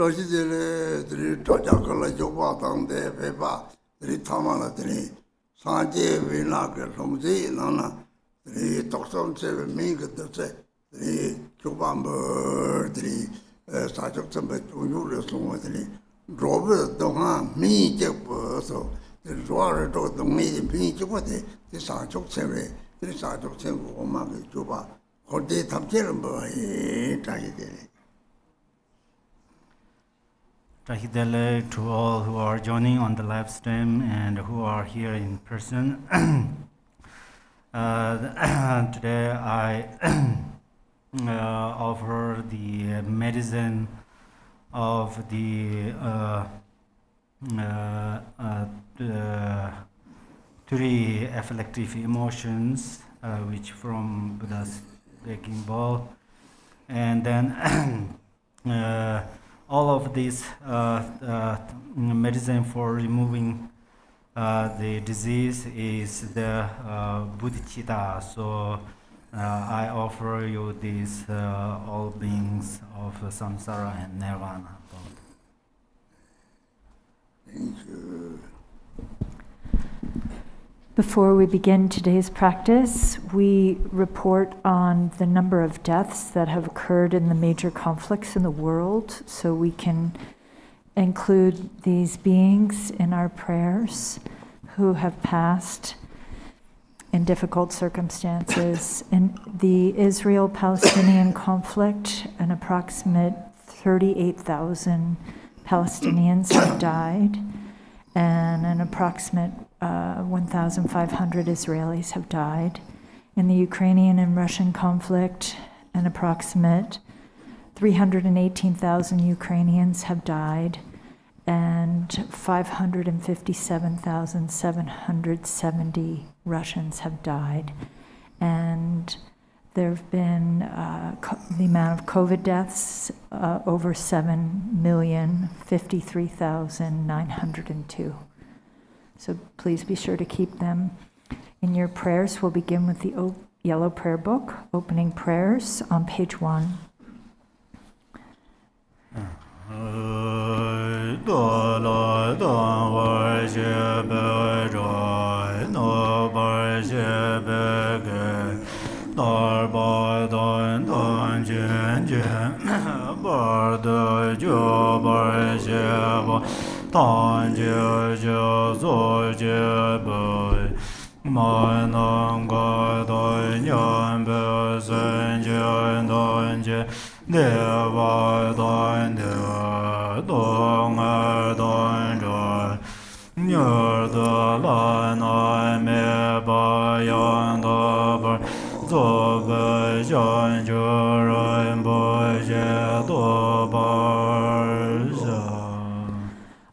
Rosile, the Tojakala Joba, the Peba, the Tamala, the Sanje, Vinaka, Somzi, Nana, the Toxon, Mink, the Chubamber, the Sajok, the Robert, Dohan, me, so the Roar, the maiden pinch of the Sajok, the Sajok, Omaka, Juba, or the Tamjerumber, Tahidele to all who are joining on the live stream and who are here in person. Today I offer the medicine of the three afflictive emotions, which from Buddha's Begging Bowl, and then all of this medicine for removing the disease is the bodhicitta. So I offer you these all beings of samsara and nirvana. Thank you. Before we begin today's practice, we report on the number of deaths that have occurred in the major conflicts in the world, so we can include these beings in our prayers who have passed in difficult circumstances. In the Israel-Palestinian conflict, an approximate 38,000 Palestinians have died, and an approximate 1,500 Israelis have died. In the Ukrainian and Russian conflict, an approximate 318,000 Ukrainians have died, and 557,770 Russians have died. And there have been the amount of COVID deaths over 7,053,902. So please be sure to keep them in your prayers. We'll begin with the yellow prayer book, opening prayers on page 1.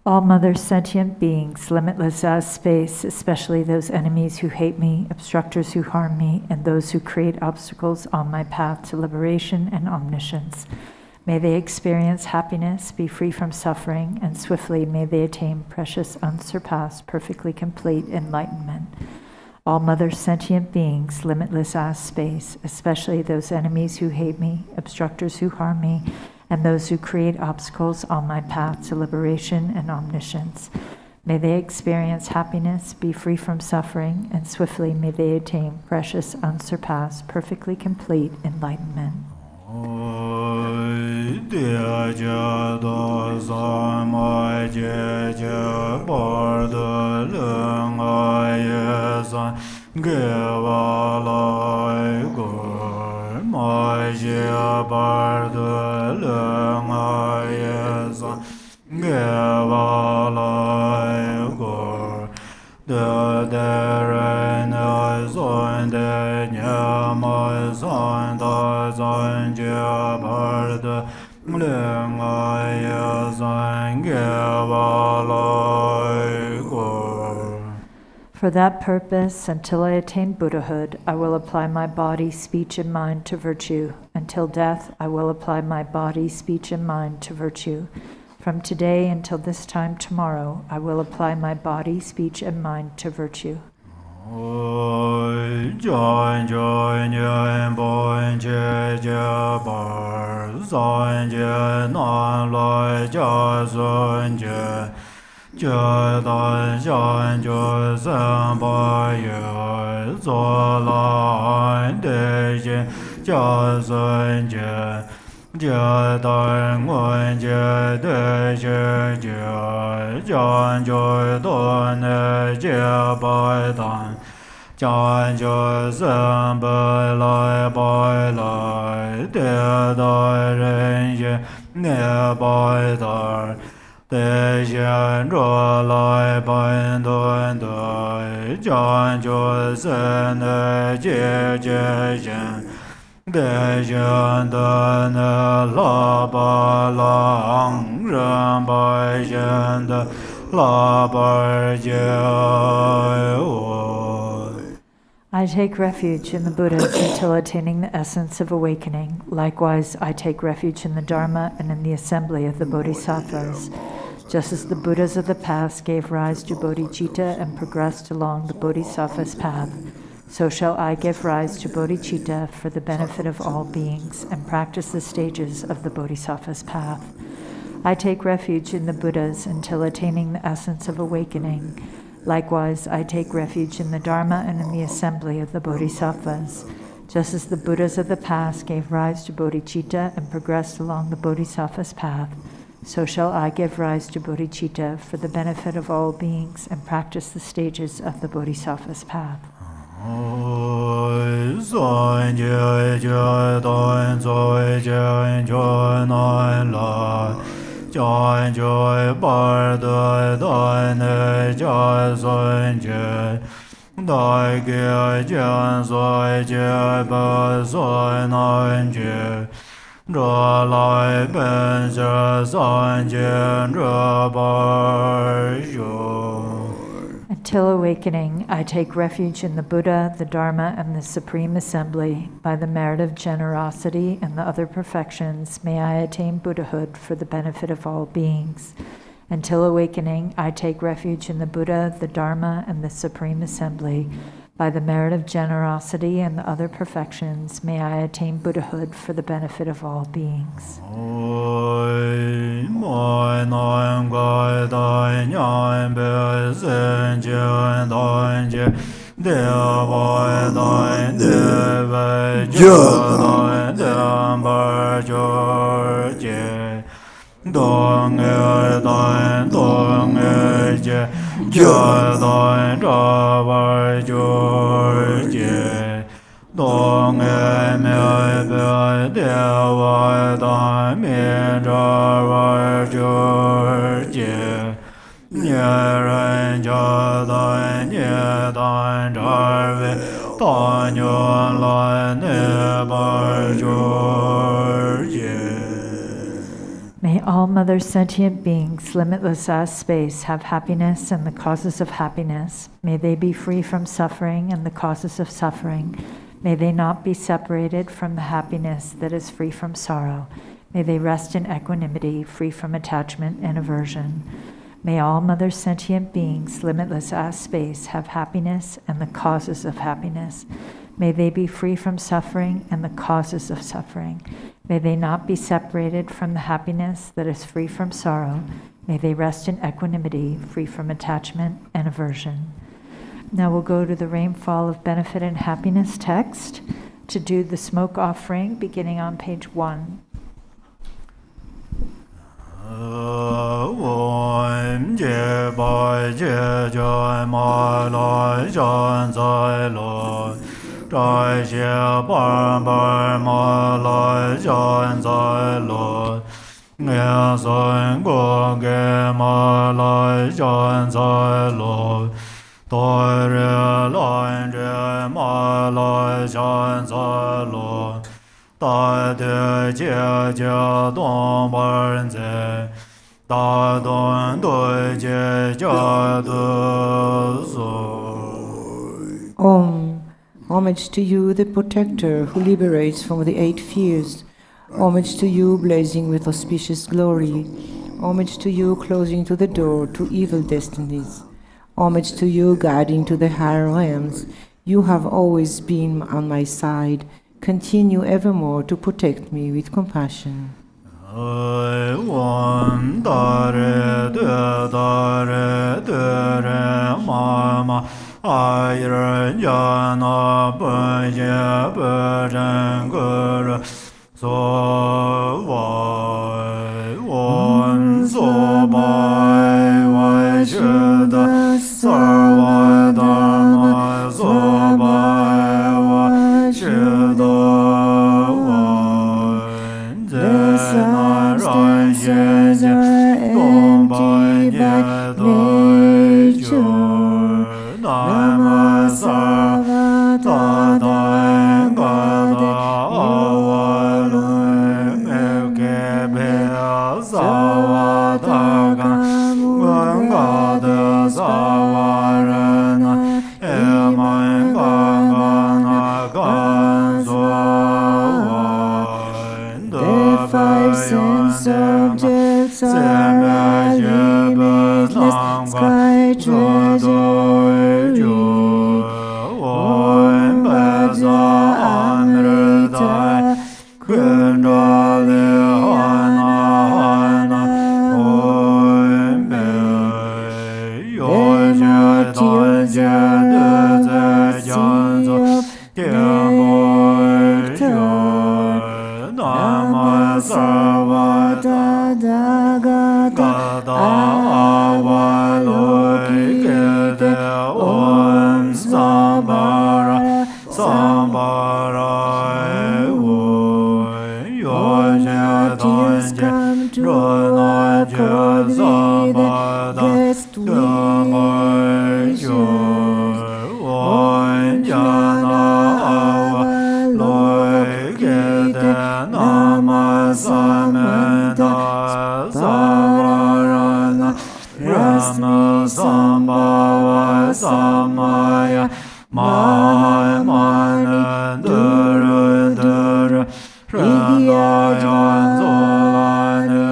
All mother sentient beings, limitless as space, especially those enemies who hate me, obstructors who harm me, and those who create obstacles on my path to liberation and omniscience. May they experience happiness, be free from suffering, and swiftly may they attain precious, unsurpassed, perfectly complete enlightenment. All mother sentient beings, limitless as space, especially those enemies who hate me, obstructors who harm me, and those who create obstacles on my path to liberation and omniscience. May they experience happiness, be free from suffering, and swiftly may they attain precious, unsurpassed, perfectly complete enlightenment. For that purpose, until I attain Buddhahood, I will apply my body, speech, and mind to virtue. Until death, I will apply my body, speech, and mind to virtue. From today until this time tomorrow, I will apply my body, speech, and mind to virtue. son je non lo ja son je je dan xian ju san ba ye zo la de je ja son je je dan wen je de je je jian ju don ne je ba dan jian ju san ba lai ba lai de da ren ye ne ba da de xian zhuo lai ban duan de jian ju san ne jie jie xian de xian de ne la ba lang ren ba xian de la ba jie wo. I take refuge in the Buddhas until attaining the essence of awakening. Likewise, I take refuge in the Dharma and in the assembly of the Bodhisattvas. Just as the Buddhas of the past gave rise to bodhicitta and progressed along the Bodhisattva's path, so shall I give rise to bodhicitta for the benefit of all beings and practice the stages of the Bodhisattva's path. I take refuge in the Buddhas until attaining the essence of awakening. Likewise, I take refuge in the Dharma and in the assembly of the Bodhisattvas. Just as the Buddhas of the past gave rise to bodhicitta and progressed along the Bodhisattva's path, so shall I give rise to bodhicitta for the benefit of all beings and practice the stages of the Bodhisattva's path. Jian Jui Bar De Dai Ne Jia Sun Jie Dai Ge Jian Sui Jie Ba Sui Nan Jie Zhe Lai Ben Jie San Jie Zhe Bar Yu. Until awakening, I take refuge in the Buddha, the Dharma, and the Supreme Assembly. By the merit of generosity and the other perfections, may I attain Buddhahood for the benefit of all beings. Until awakening, I take refuge in the Buddha, the Dharma, and the Supreme Assembly. By the merit of generosity and the other perfections, may I attain Buddhahood for the benefit of all beings. Dong dan dong je je dan zha bar ju jie dong me be de wa dan mi zha bar ju jie nie ren jia dan nie dan zha wei dan yuan lan ne bar ju jie. May all Mother sentient beings, limitless as space, have happiness and the causes of happiness. May they be free from suffering and the causes of suffering. May they not be separated from the happiness that is free from sorrow. May they rest in equanimity, free from attachment and aversion. May all Mother sentient beings, limitless as space, have happiness and the causes of happiness. May they be free from suffering and the causes of suffering. May they not be separated from the happiness that is free from sorrow. May they rest in equanimity, free from attachment and aversion. Now we'll go to the Rainfall of Benefit and Happiness text to do the smoke offering, beginning on page 1. Zai xie bar bar ma lai jian zai lo Nghe sun gu ge ma lai jian zai lo Doi re lan re ma lai jian zai lo Dai de jie jie dong bar zi Da dong doi jie jia du su. Homage to you, the protector who liberates from the 8 fears. Homage to you, blazing with auspicious glory. Homage to you, closing to the door to evil destinies. Homage to you, guiding to the higher realms. You have always been on my side. Continue evermore to protect me with compassion. Om Dare Dare Mama Ayra Jana Puja Pujan Guru So Vai Om So Bai Vai Shuddha Sarva Dharma So Bai Vai Shuddha The substances are empty by nature. Namasarvata Gada Avalum Ekebhya Savadaka Gangada Savarana Emangana Ganzo. The five sense objects are limitless sky treasure. Om Bhaja Amrita Kundali Hana Hana Om Yoja Tanja Duza Janzo Keboja Namasarvata Dagata Avalokite Om Zambala Zambala Yoja Tanja Rana Zambala Guest wishes Om Jana Avalokite Namasamenta Savarana Rama Sambhava Samaya Mana Dura Dura Hridaya Zolanu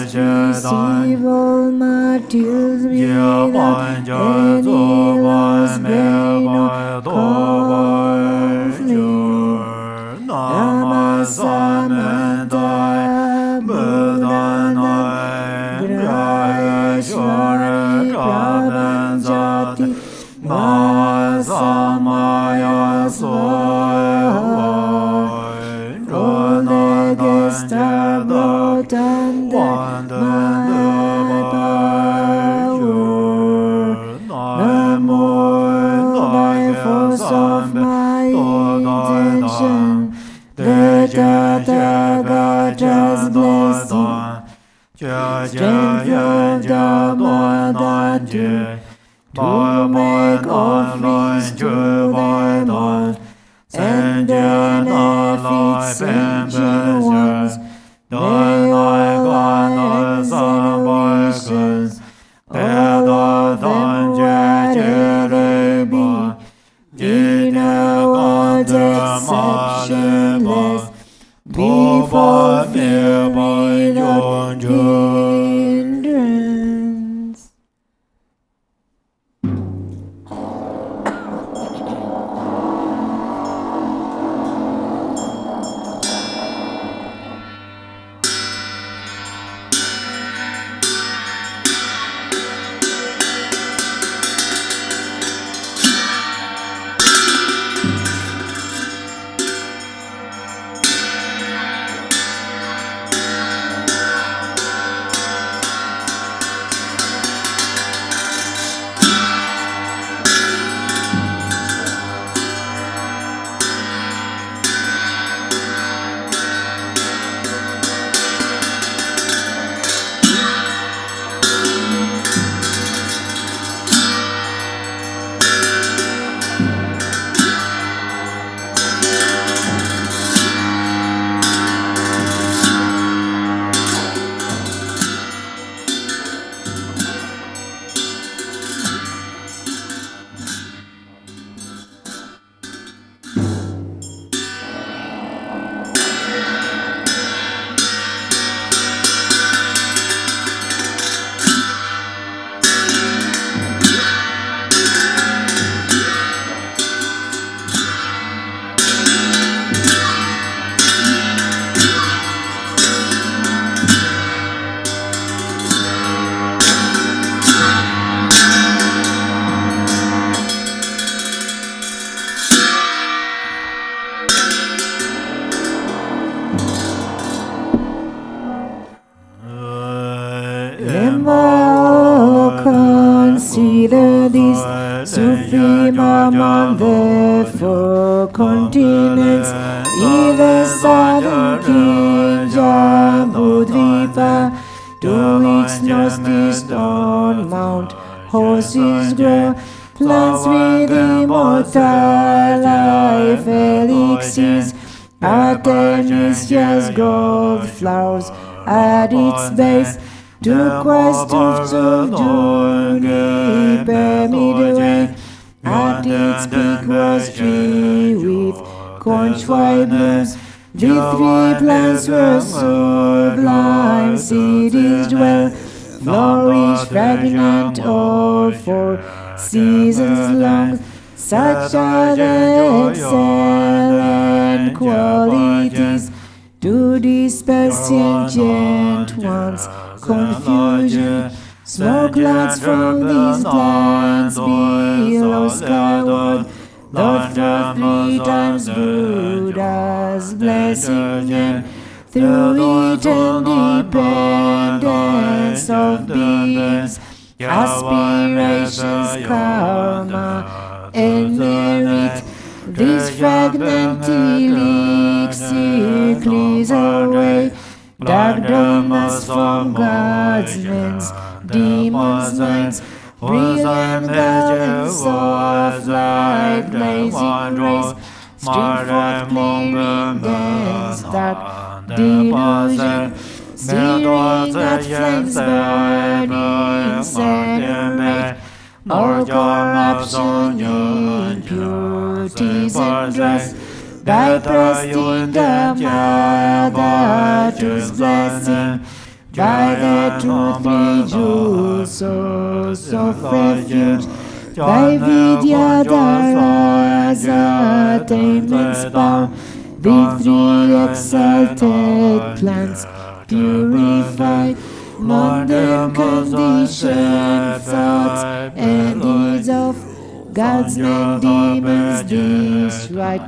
Receive all martyrs without any loss, gain or conflict. Namasamanta Buddhana Graheshwari Prabhanjati Mahasamaya Swaha. All the guests are brought under my power. Namo by force of my intention. The Tathagata's blessing, strength of Dharma, to make offerings to thy Lord, and benefit sentient ones. May all lives and wishes, all of them gradually be, in a word exceptionless, be fulfilled without hindrance. this supreme among the 4 continents, either southern king Jambudvipa, to its northeast on Mount horses grow, plants with immortal life elixirs, Artemisia's gold flowers at its base, turquoise tufts of juniper midway, at its peak was tree with conchoid blooms. The 3 plants were sublime, cities dwell, flourish fragrant all 4 seasons long. Such are the excellent qualities to dispel sentient one's confusion. Smoke clouds from these lands below skyward, Lord for 3 times Buddha's blessing, and through interdependence of beings, aspirations, karma, and merit, this fragment elixir clears away dark dharmas from gods, men's, demons' minds. Brilliant gardens of light, blazing rays, stream forth clearing dense dark delusion, steering at flames burning, separate all corruption, impurities and dross, by trusting the Mother's blessing, by the truth jewels, source of refuge, by Vidyadhara's attainment's power, the 3 exalted plants purified, modern conditioned thoughts and deeds of gods and demons, this right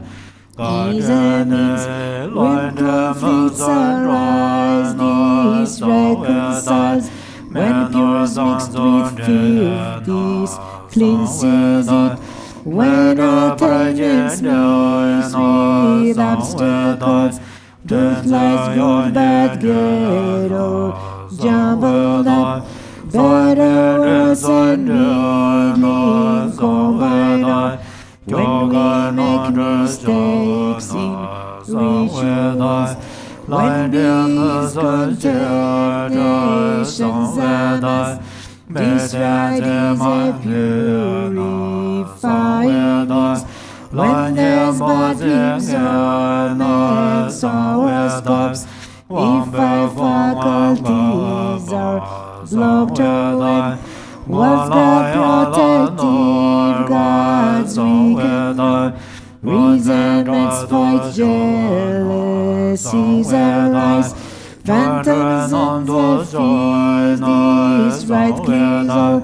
is a means when conflicts arise, this reconciles, when pure is mixed with fear, this cleanses it, when attainments mix with obstacles, truth lies good bad get all jumbled up, better words and middling combined. When we make mistakes in rituals, when beings contend nations and us, this rite is a purifying means. When there's bad dreams on us, our stops, if 5 faculties are blocked away, what's the protective God's weakened? Resentments fight, jealousies arise, phantoms and fears, this right clears all.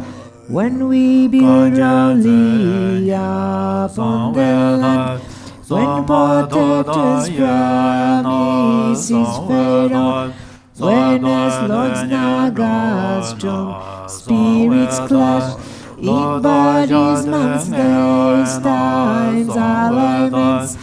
When we build roundly upon the land, when protectors' promises fade on, when as Lord's Nagas strong spirits clash, in bodies, months, days, times, alignments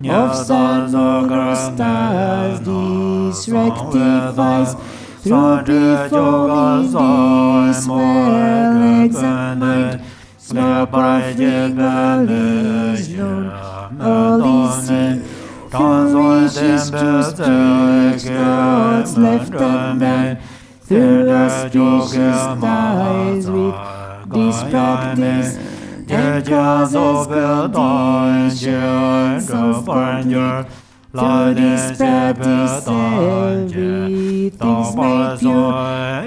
of suns or stars, this rectifies through performing this well examined. Small offering all is known, all is seen, through wishes to speech, notes left undone, through auspicious ties with this practice, and causes conditions of wonder. Through this practice, everything's made pure,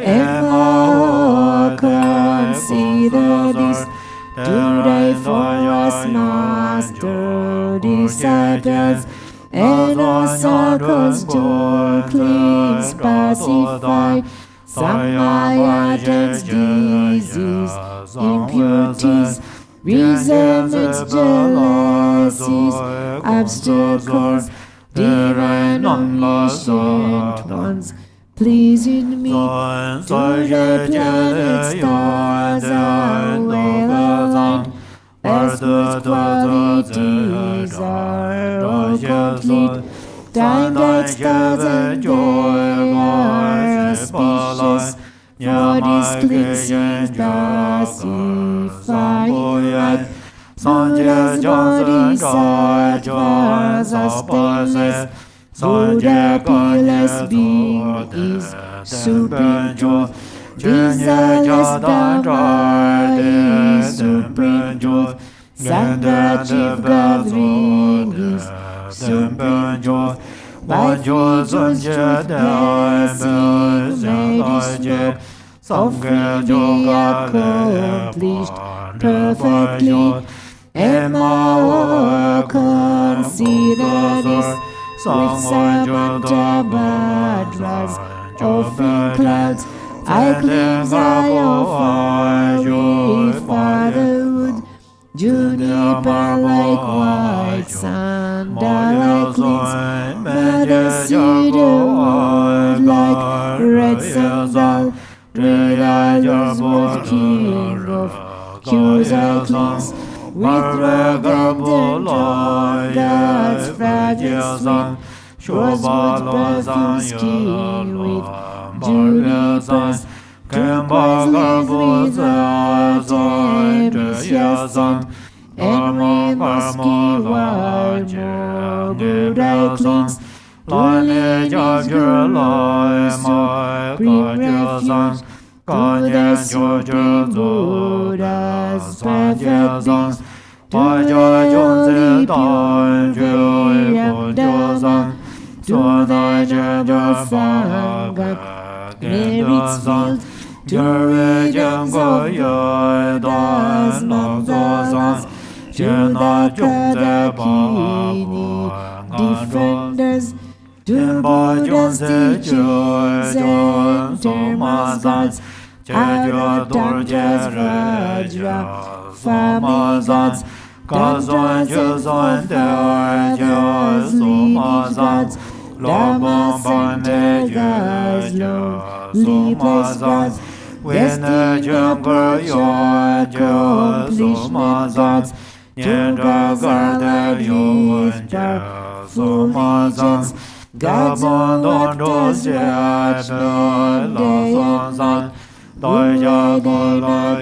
and all consider this today for us, master disciples, and our circles to cleanse, pacify, Samaya turns disease, impurities, resentments, jealousies, obstacles, divine omniscient ones, please in me, to the planet stars are well aligned. Yes, whose qualities are all complete. Time that stars and they are auspicious. For this cleansing pacifying light, Buddha's bodhisattvas are stainless. Buddha peerless being is supreme truth. Desireless Dharma is supreme truth. Sangha chief gathering is supreme truth. By Jesus' truth blessing made his work of freely accomplished perfectly. And my consider this with Samantabhadras offering clouds. I cleanse, I offer with fatherhood. Juniper like white sandal I cleanse. Mother cedar wood like red sandal. With others with king of cures I cleanse. With rhododendron, God's fragrance sweet. Rosewood perfume skin with junipers. Turquoise with artemisia. And with musky wild wood I cleanse. Lineage of your life, supreme refuge. To the supreme Buddha's perfect things. To the only pure way of Dharma. To the Java Sangha merits field. To regions of Yodas Mandalas. To the Kadakini defenders. To Buddha's teachings and termas. Aratantras Vajra Famigats. Tantras on Dharjas Lumazats. Dharma Center Guys Lonely Place Gods. Destined Emperor Accomplishment. Tugazala Youth Powerful Legions. Gabon Doctors Rajman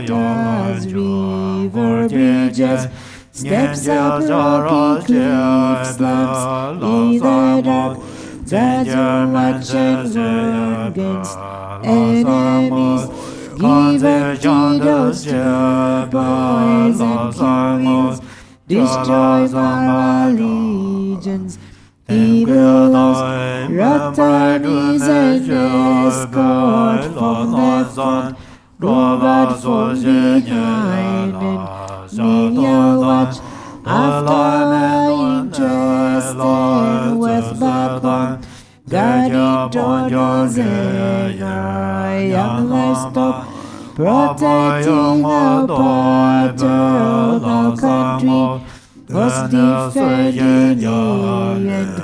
Does river bridges. Steps up rocky cliffs, slumps either dark. Judging watch and warn against enemies. Give up Jido's boys and kings. Destroy our legions. Evil laws, Ratanis and escort from their front. Robot for behind and menial watch. After interested with Babylon. Guarding Jordan's and our young livestock. Protecting our paternal country. Was defending me and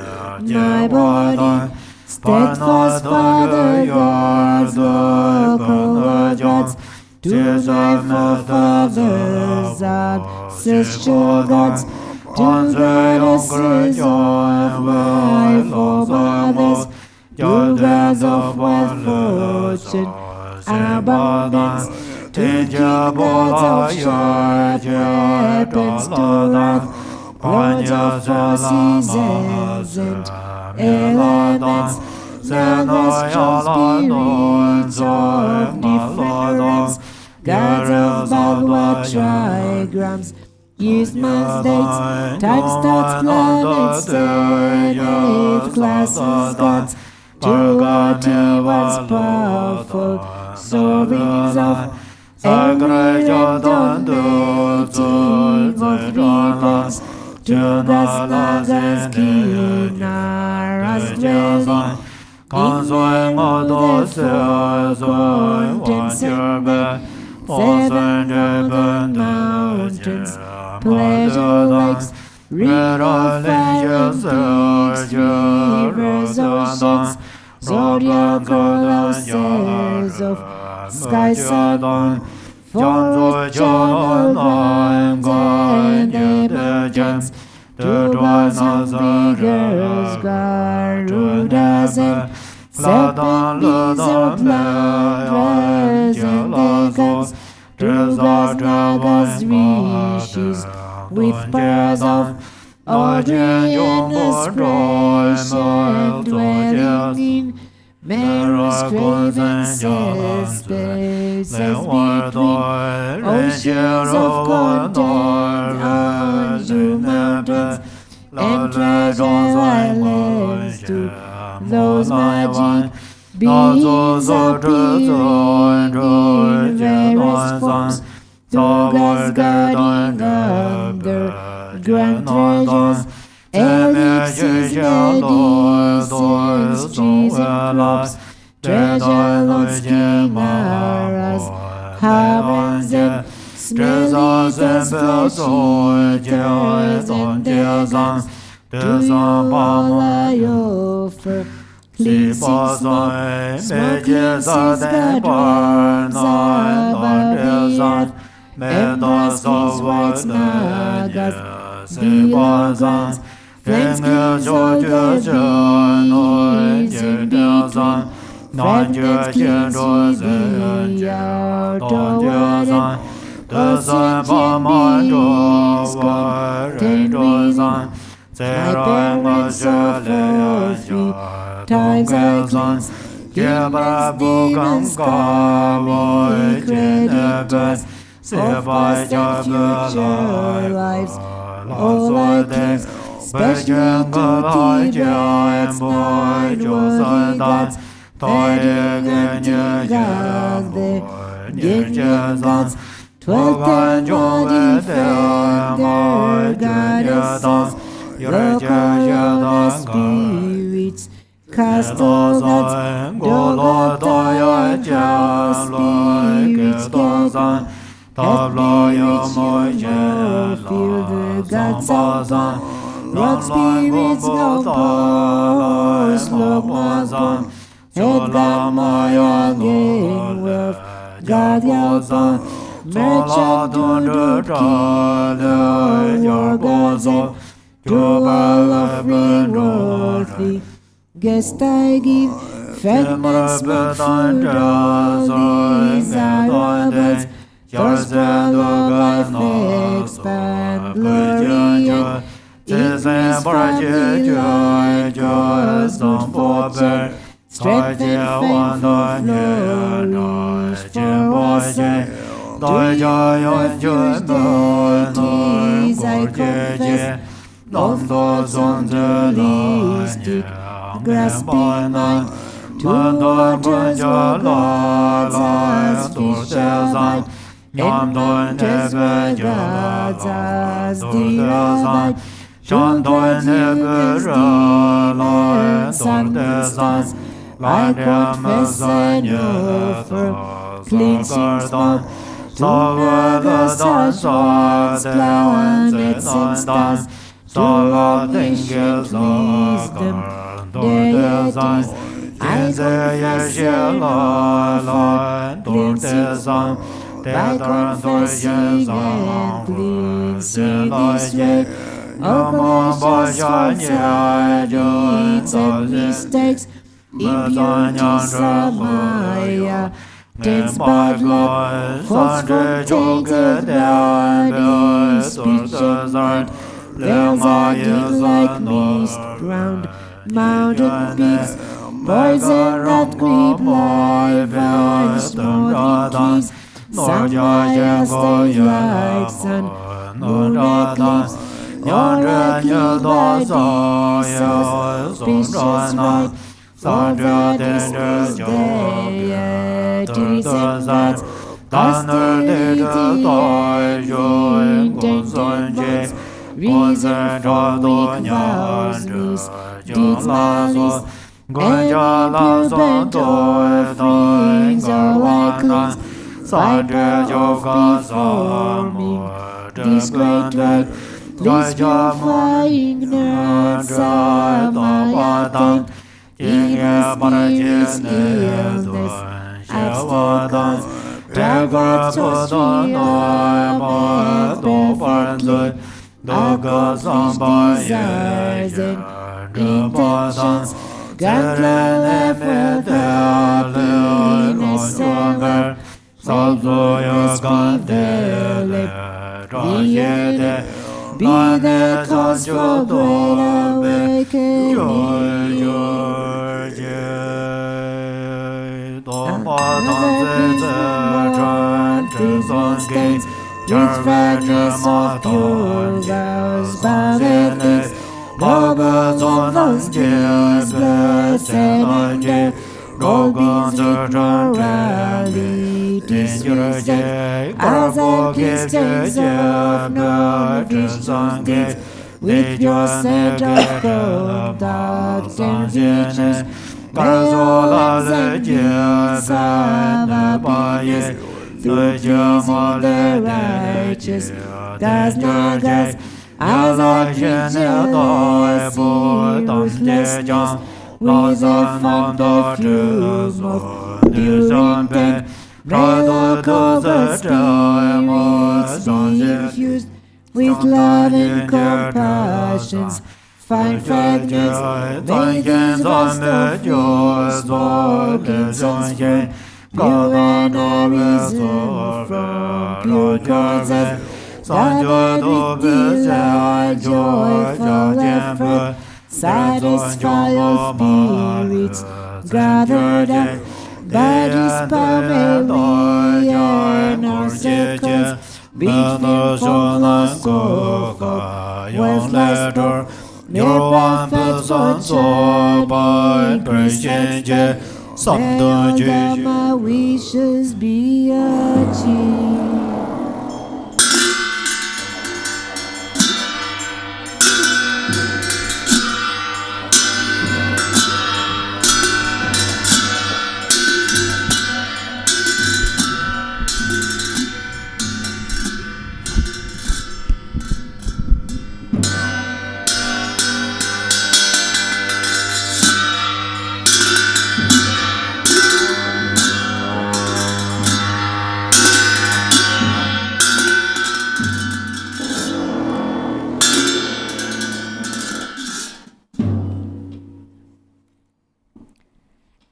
my body. Steadfast Father, yours were convergence to my forefathers, ancestral gods. To goddesses of my forefathers, yogas of wealth, fortune, abundance. To gods of sharp weapons to wrath, lords of four seasons and elements, celestial spirits of difference, gods of Bhagavad trigrams, years, months, dates, time, starts, planets, and eighth classes, gods, to ones powerful, sovereigns of every realm, dominating of regions, to God's Nagas, Kinaras dwelling, seven golden mountains, pleasure lakes, river fires, rivers, oceans, zodiacal houses of sky sun, for eternal lands and emergence, to dwell on figures, Garudas and serpent lizard dragons and dragons, to gods, nagas, rishis, with pearls of Adrianus creation, dwelling in Mary's grave ancestors, as between oceans of content on your mountains and treasure islands, to those magic beings appearing in various forms, to gods guarding under grand treasures, elixirs, medicines, trees and crops, treasure lords, chimeras, harborns and smelly bells, eaters and degans, to you all I offer clean sweet smoke, smoky incense, guardians above the earth, and baskins, white nagas, beyond flames cleanse all their beings in between, fragments cleanse we outward, and ocean beings contain within. My parents suffer 3 times I cleanse, giving demons godly creditors, for past and future lives, all I cleanse, especially to Tibet's 9 worthy gods, fighting and Gilgal, the Gilgal gods, 12 and worthy defender, goddesses, local spirits, cast all gods, Dogataya, spirits, get feel the gods of rock spirits, no pause, look upon, head God, Maya, gain wealth, God, Yalpon, merchant, Dudu, your gods of Jubal of worthy, guest I give, fragments, smoke, food, all desirables, first world of life expand, glory and increase family life, joys don't forbear, strength and faith flourish for us all. To your refuge deities I confess, of those on the listic, grasping mine, towards your gods as fishes light, and daughters by gods as delight, to God human stars, I confess and offer cleansing smoke, to nagas, stars, planets and stars, to all nations, wisdom, deities, I confess and offer cleansing smoke, by confessing and cleansing this way, all collisions, faults, deeds and mistakes, impurities, Samaya, takes bad luck, false from tainted bodies, speeches art, veils are deep like mist round mountain peaks, poison that creep like vines, smoky trees, Samaya stays like sun, moon eclipse, aura killed by these auspicious right, for that is those deities and gods, austerity and intended gods, reason for weak vows, misdeeds malice, and impudent offerings all I cleanse, by performing this great work, please purifying nerds, Samaya, thank even spirits, illness, obstacles, desires and intentions. God floweth with happiness ever. Faithfulness prevaileth. Be the cause for great awakening. With fragments of pure vows, bounded things, noble of those days, blessed and all beings with morality, disfused as and Christians of non-Christian deeds, with your set of conduct and virtues, may all beings have happiness through pleasing the righteous. Does not guess as a creatureless ruthlessness, with the fun the fume of pure intent, may local the spirits be infused with love and compassions. Find fragments, may these vast of yours walk sunshine. Pure and arisen from pure causes, gathered with desire, joyful effort, satisfy your spirits, gathered up by this power may we and our circles, beat them from the sofa, worthless door, near perfect sunshine, in Christian. May all Dharma wishes be achieved.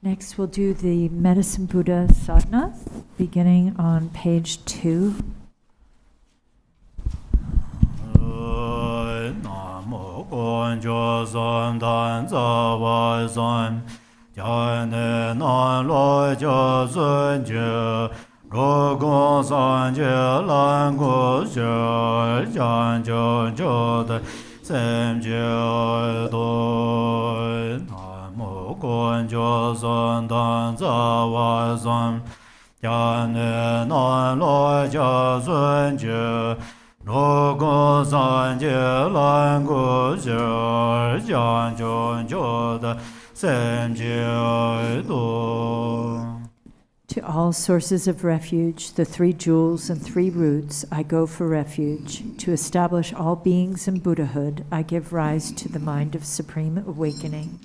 Next, we'll do the Medicine Buddha sadhana, beginning on page 2. To all sources of refuge, the 3 jewels and 3 roots, I go for refuge. To establish all beings in Buddhahood, I give rise to the mind of supreme awakening.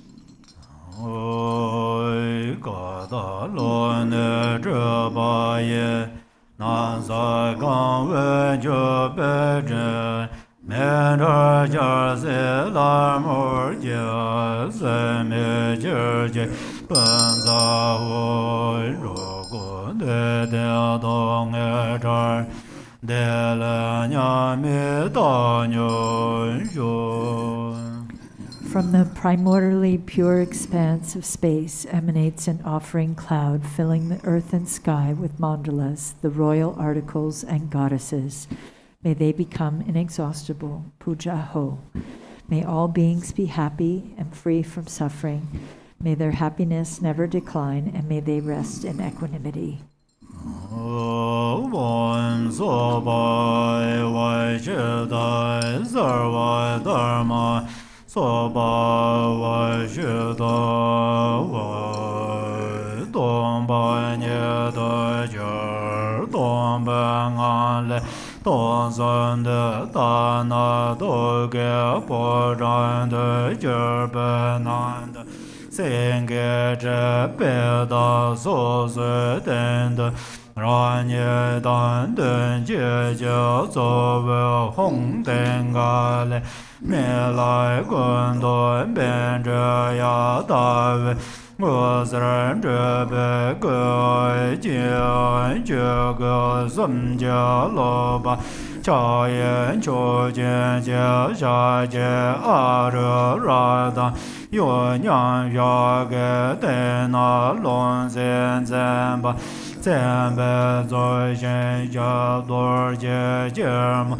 From the primordially pure expanse of space emanates an offering cloud filling the earth and sky with mandalas, the royal articles and goddesses. May they become inexhaustible. Puja ho. May all beings be happy and free from suffering. May their happiness never decline, and may they rest in equanimity. 然也当等解决作为红灯嘎嘞，没来滚动变着呀大为。我自然这辈个见这个什家老吧，茶叶秋见见下见阿热热的，有娘下给带那龙先生吧，咱们做先下多姐姐嘛。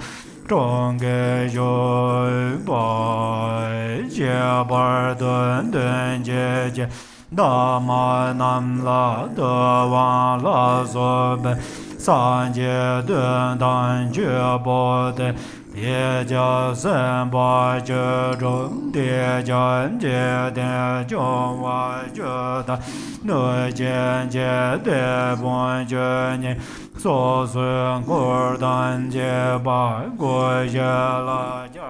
中给有把结巴顿顿姐姐。大玛南拉德瓦拉索贝三界顿当觉波的叠加三八这种叠加界的就瓦觉得内见界的不觉你所孙果单界把国家拉家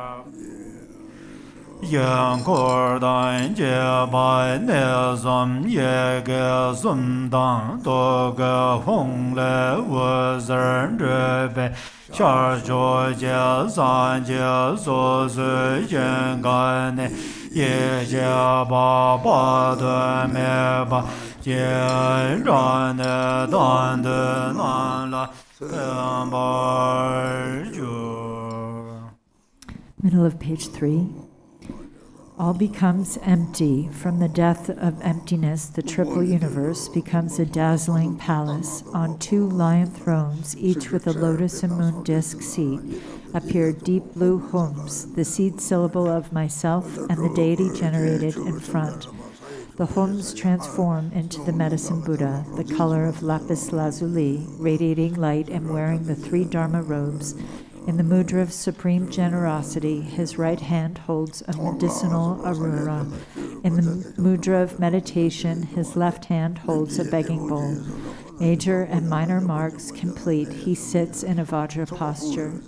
yang kor dan je bai ne som ye ge sum dang do ge hong le wo zhen zhe bei xia zhuo jie san jie su su jian gan ne ye jie ba ba de me ba jie zhan ne dan de nan la gan ba ju. Middle of page 3. All becomes empty. From the death of emptiness, the triple universe becomes a dazzling palace. On 2 lion thrones, each with a lotus and moon disk seat, appear deep blue hums, the seed syllable of myself and the deity generated in front. The hums transform into the medicine Buddha, the color of lapis lazuli, radiating light and wearing the 3 Dharma robes. In the mudra of supreme generosity, his right hand holds a medicinal arura. In the mudra of meditation, his left hand holds a begging bowl. Major and minor marks complete, he sits in a Vajra posture.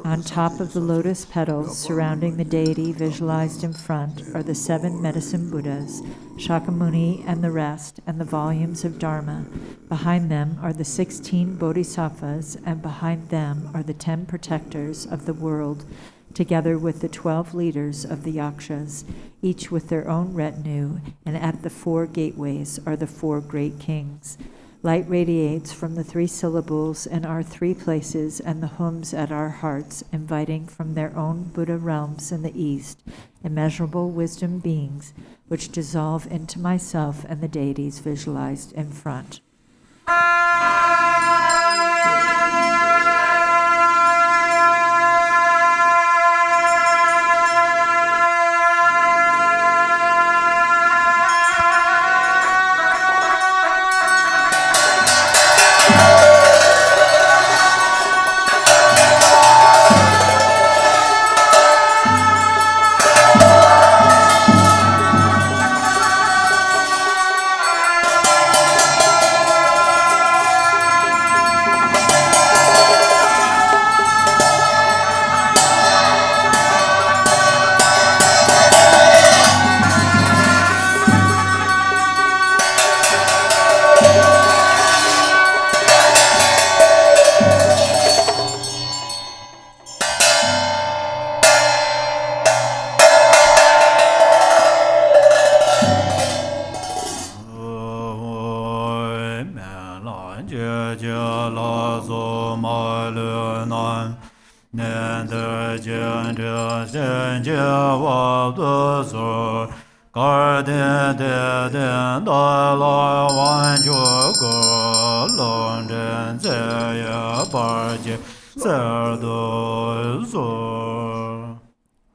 On top of the lotus petals surrounding the deity visualized in front are the 7 medicine Buddhas, Shakyamuni and the rest, and the volumes of Dharma. Behind them are the 16 bodhisattvas, and behind them are the 10 protectors of the world, together with the 12 leaders of the yakshas, each with their own retinue, and at the 4 gateways are the 4 great kings. Light radiates from the 3 syllables in our 3 places and the hums at our hearts, inviting from their own Buddha realms in the east, immeasurable wisdom beings, which dissolve into myself and the deities visualized in front.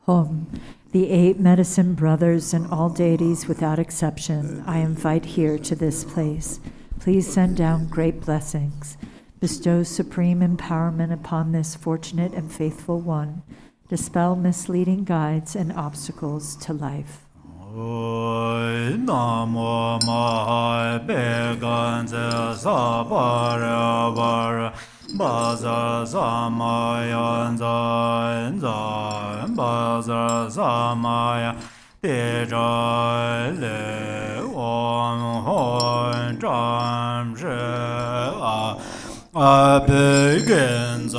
Home, the 8 medicine brothers and all deities without exception, I invite here to this place. Please send down great blessings. Bestow supreme empowerment upon this fortunate and faithful one. Dispel misleading guides and obstacles to life. Namo Mahai Beganze Sabara Bazar Samaya Zain Bazar Samaya Dejai Le Om Hon Jam She begins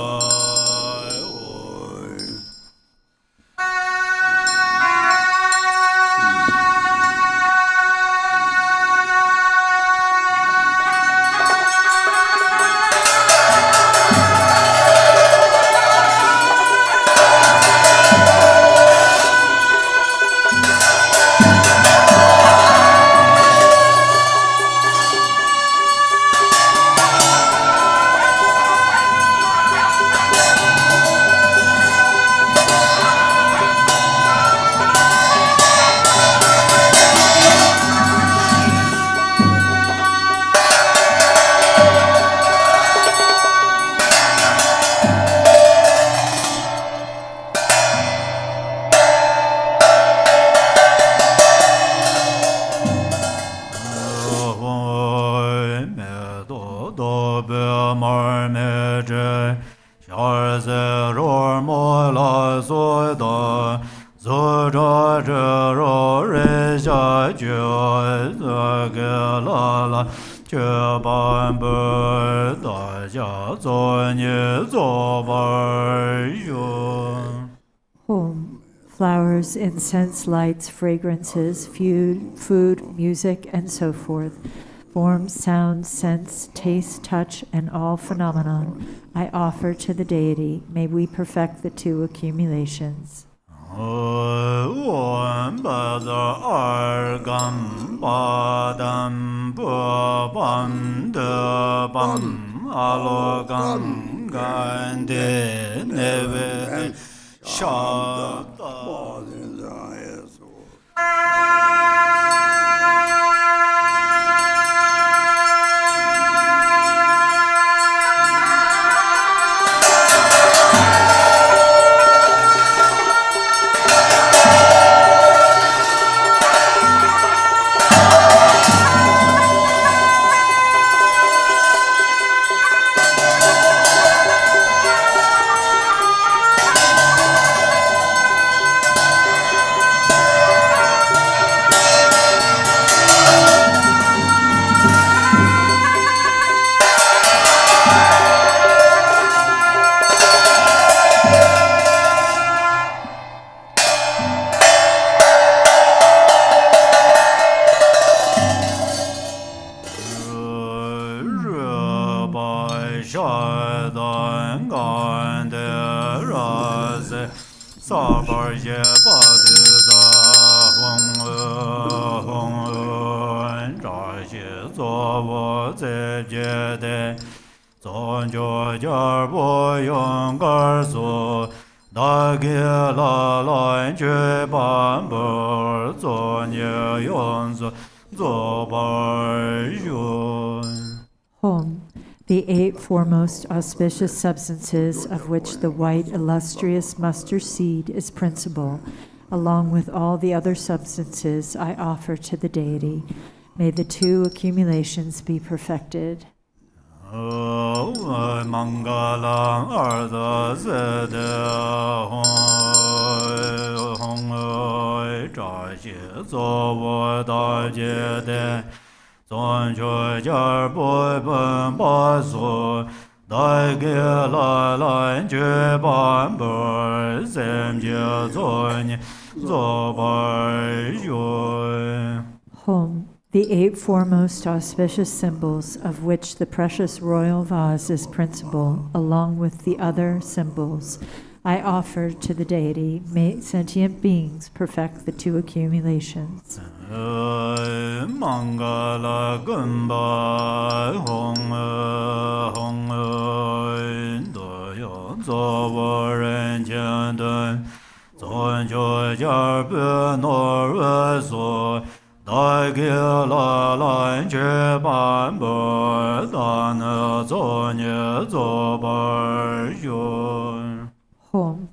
Home, flowers, incense, lights, fragrances, food, music, and so forth, forms, sounds, scents, taste, touch, and all phenomenon, I offer to the deity. May we perfect the two accumulations. Home, the 8 foremost auspicious substances of which the white illustrious mustard seed is principal, along with all the other substances I offer to the deity. May the two accumulations be perfected. Mangalam Arda Sede Hong Trashi Zobo Daje De Zon Cho Jar Boy Bun Ba So Dai Ge La Lan Je Ban Bur Sem Je Zon Zobar Yun. Home, the 8 foremost auspicious symbols of which the precious royal vase is principal, along with the other symbols, I offer to the deity. May sentient beings perfect the two accumulations. Mangala Gumba Hong Do Yon Zoboren Chandun Zon Jo Jar Bu Nor So Dai Ge La Lan Je Ban Bo Dan Zon Ye Zobar Yun. Home,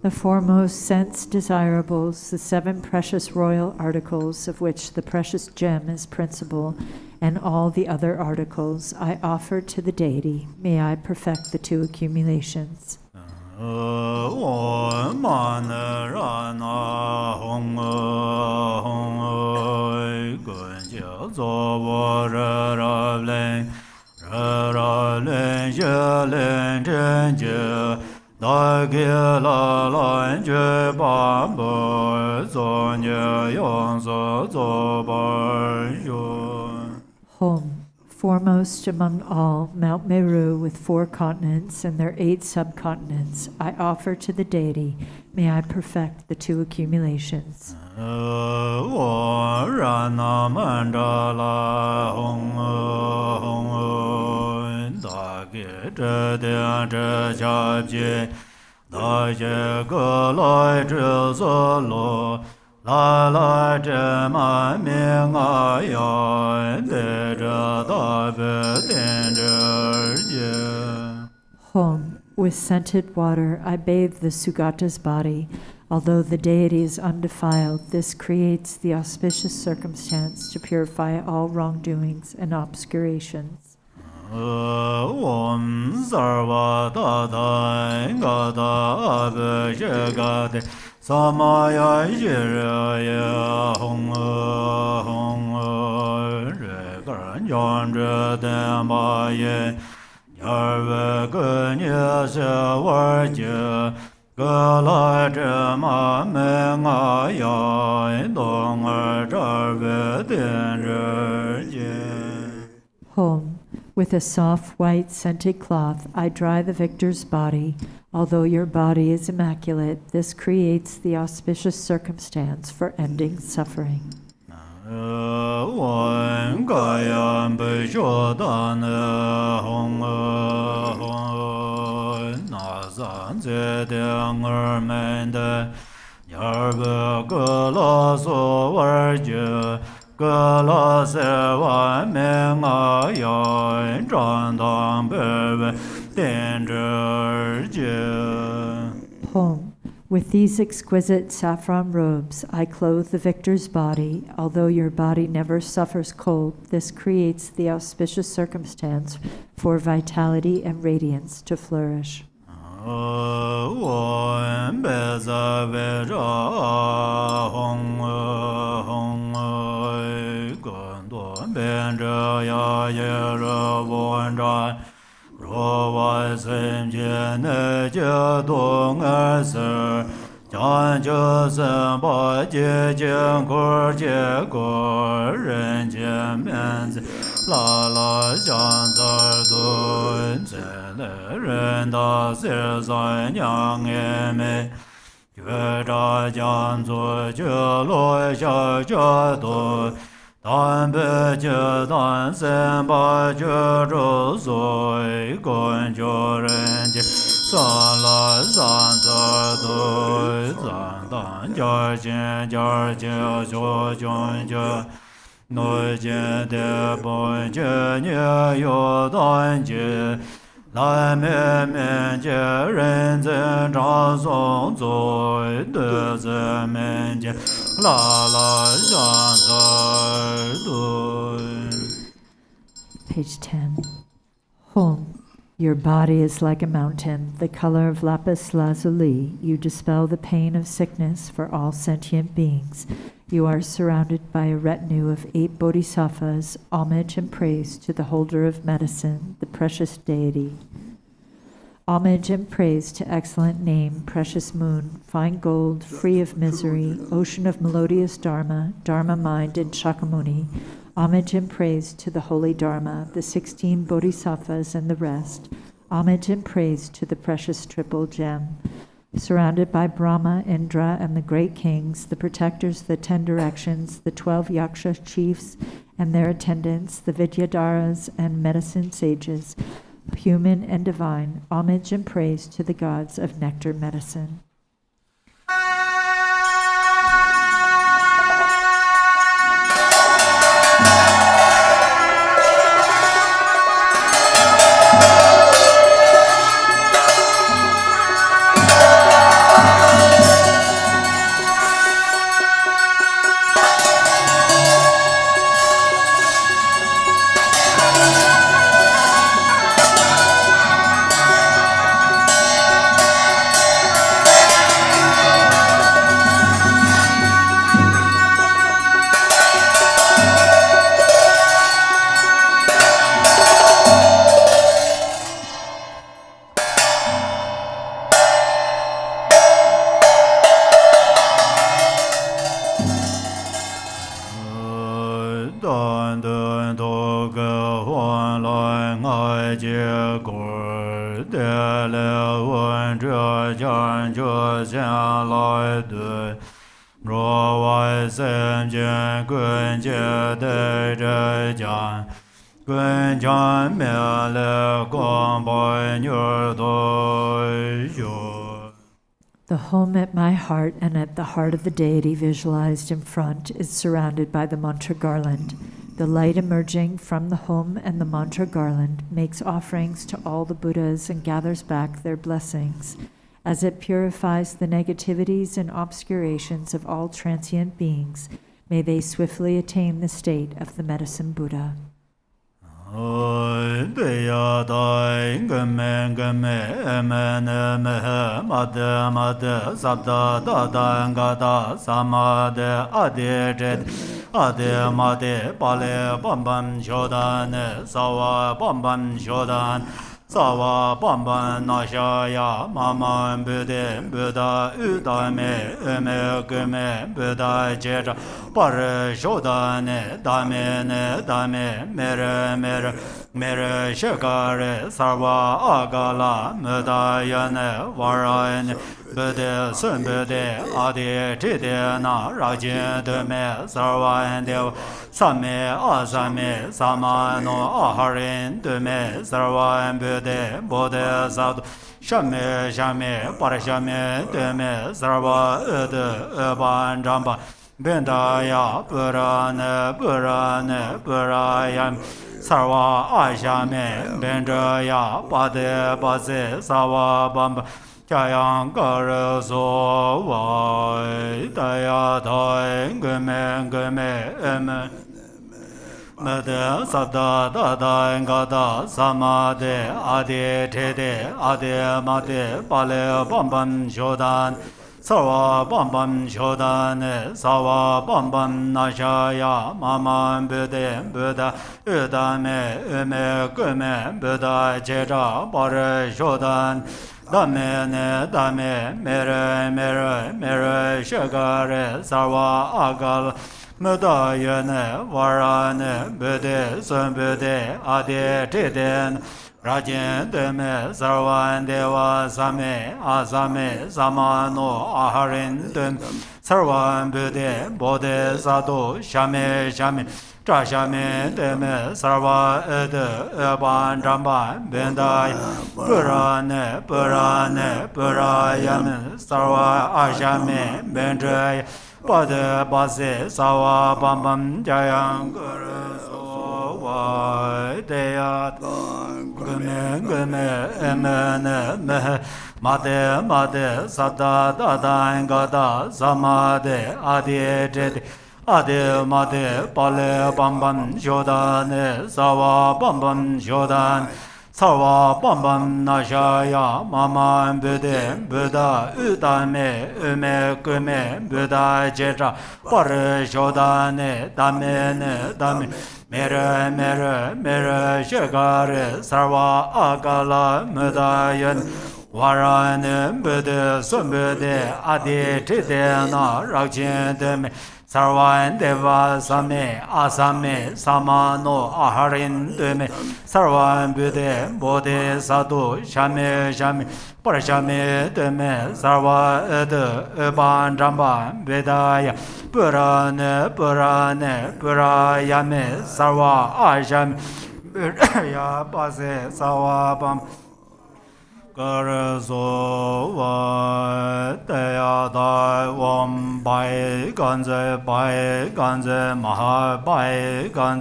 the foremost sense desirables, the 7 precious royal articles of which the precious gem is principal, and all the other articles I offer to the deity. May I perfect the two accumulations. Home, foremost among all, Mount Meru with 4 continents and their 8 subcontinents, I offer to the deity. May I perfect the 2 accumulations. Home, with scented water, I bathe the Sugata's body. Although the deity is undefiled, this creates the auspicious circumstance to purify all wrongdoings and obscurations. Home, with a soft white scented cloth, I dry the victor's body. Although your body is immaculate, this creates the auspicious circumstance for ending suffering. Home. With these exquisite saffron robes, I clothe the victor's body. Although your body never suffers cold, this creates the auspicious circumstance for vitality and radiance to flourish. Page 10. Home. Your body is like a mountain, the color of lapis lazuli. You dispel the pain of sickness for all sentient beings. You are surrounded by a retinue of 8 bodhisattvas. Homage and praise to the holder of medicine, the precious deity. Homage and praise to excellent name, precious moon, fine gold, free of misery, ocean of melodious Dharma, Dharma mind, and Shakyamuni. Homage and praise to the holy Dharma, the 16 bodhisattvas and the rest. Homage and praise to the precious triple gem. Surrounded by Brahma, Indra, and the great kings, the protectors, the 10 directions, the 12 yaksha chiefs and their attendants, the Vidyadharas and medicine sages, human and divine, homage and praise to the gods of nectar medicine. Don Dun Do Ge Huan Lai Ngai Jie Gu De Le Wen Zhe Jian Zhe Xian Lai Du Ruo Wai Sen Jian Gun Jie De Zhe Jian Gun Jian Mian Le Guang Bai Niu Doi Yu. The home at my heart and at the heart of the deity visualized in front is surrounded by the mantra garland. The light emerging from the home and the mantra garland makes offerings to all the Buddhas and gathers back their blessings. As it purifies the negativities and obscurations of all transient beings, may they swiftly attain the state of the medicine Buddha. Beya dai game game mene mehe made made sabda da da ga da samade ade jet ade made pale bam bam shodan sawa bam bam shodan sawa bam bam na sha ya mama bude buda uda me game buda jera par shodan dame mere shakare sarva agala mudayane varayane bude sunbude adi tide na rajin dume sarvayan dev same asame samano aharin dume sarvayan bude bodhe sadhu shame parashame dume sarva udu uban jamba bendaya purane sarva ashame bendaya pade base sawa bamba chayang kar so vai daya thai gme mede sada da ngada samade ade tede ade mate pale bam shodan sawa bam shodan sawa bam nashaya mama bude buddha udame kume buddha jera bar shodan dame mere shagare sarva agal mudayane varane bude sunbude ade tiden Rajan deme sarvan deva same asame samano aharin dem sarvan bude bodhe sadhu shame trashame deme sarva ed ban jamba bendai purayame sarva ashame bendrai Pada base sawa bam jayang guru vai deyat game emene made sada da ngada samade ade made pale bam shodan sawa bam shodan sawa bam nashaya mama bude buddha udame kume buddha jera par shodane dame mere shagare sarva agala mudayan varane bude sunbude adi tidena rakjendeme sarvan deva same asame samano aharin dume sarvan bude bodhe sadhu shame parashame dume sarva ed ban jamba vedaya purayame sarva asham ya pase sawabam Karaso va daya da wam bai ganze maha bai gan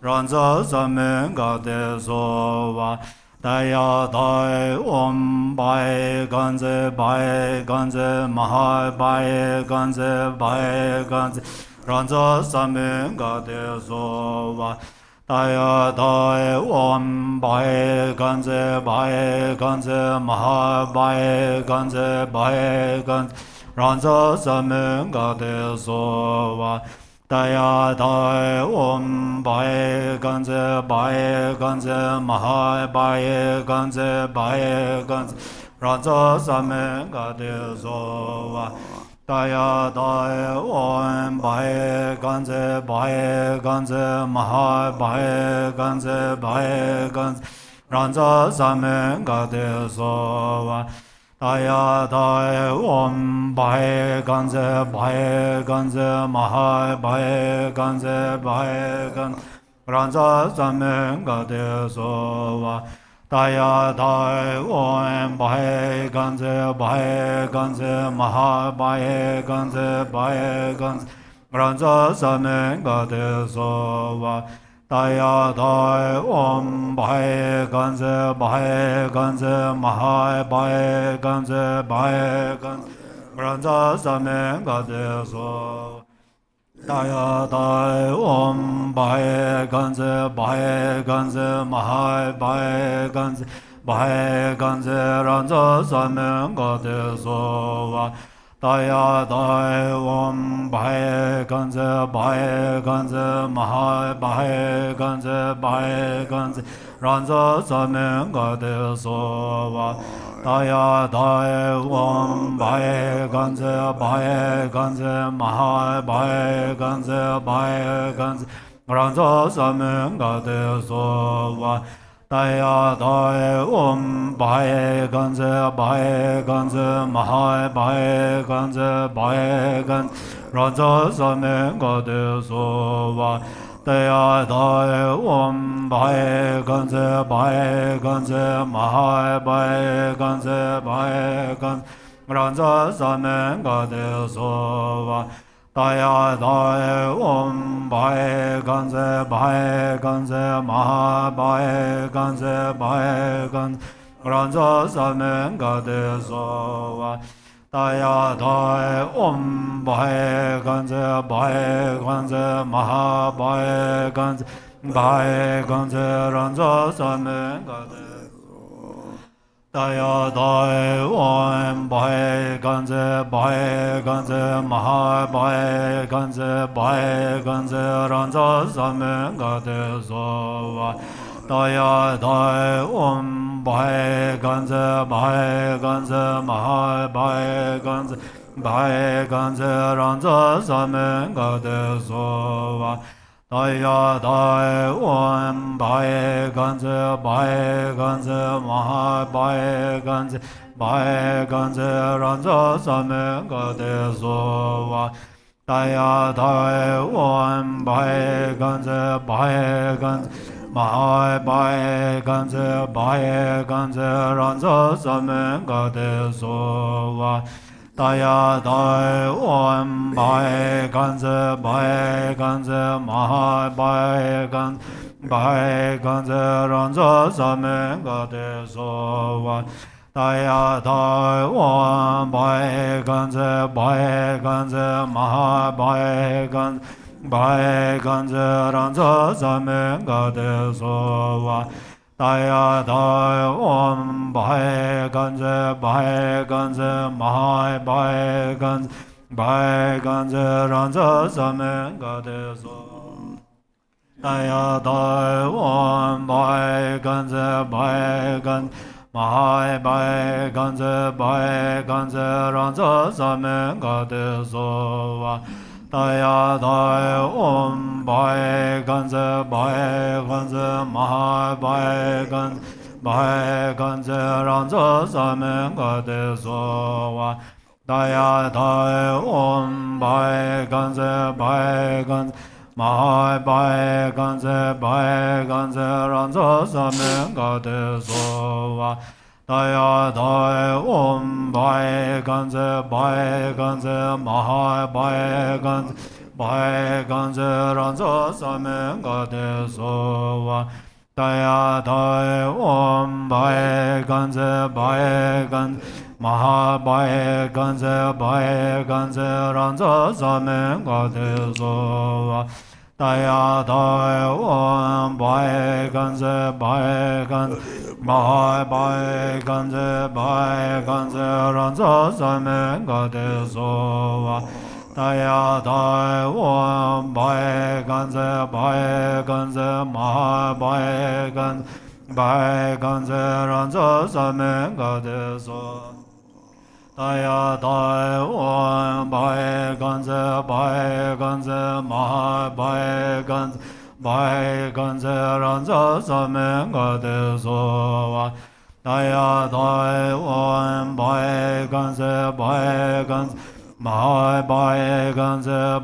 ranza samen ga de so va daya da wam bai ganze maha bai gan ranza samen ga de so va Daya daya om bai ganze maha bai ganze ranza samen gade sova daya daya om bai ganze maha bai ganze ranza samen gade sova Daya daya om bae ganze maha bae ganze ranza zamen gade sova daya daya om bae ganze maha bae ganze ranza zamen gade sova Daya daya om bae ganze maha bae ganze ranza samen gade sova Daya daya om bae ganze maha bae ganze ranza samen gade sova Daya daya om bae ganze maha bae ganze ranza samen gade sova Daya daya om bae ganze maha bae ganze ranza samen gade sova Daya daya om bae ganze maha bae ganze ranza samen gade sova Daya daya om bae ganze maha bae ganze ranza samen gade sova Daya daya om bae ganze maha bae ganze ranza samen gade sova Daya daya om bae ganze maha bae ganze ranza samen gade sova Daya daya om bae ganze maha bae ganze ranza samen gade Daya daya om bae ganze maha bae ganze ranza samen gade sova Daya daya om bae ganze maha bae ganze ranza samen gade sova Daya daya om bae ganze maha bae ganze ranza samen gade sova Daya daya om bae ganze maha bae ganze ranza samen gade sova Daya daya om bae ganze maha bae ganze ranza samen gade sova Daya daya om bae ganze maha bae ganze ranza samen gade sova Daya daya om bae ganze maha bae ganze ranza samen gade sova Daya daya om bae ganze maha bae ganze ranza samen gade sova Daya daya om bae ganze maha bae ganze ranza samen gade sova Daya daya om bae ganze maha bae ganze ranza samen gade sova Daya daya om bae ganze maha bae ganze ranza samen gade sova Daya daya om bae ganze maha bae ganze ranza samen gade sova Daya daya om bae ganze maha bae ganze ranza samen gade sova Daya daya om bae ganze maha bae ganze ranza samen gade sova Daya dai wan bai ganze ma bai ganze ranza samen ga de so wa daya dai wan bai ganze ma bai ganze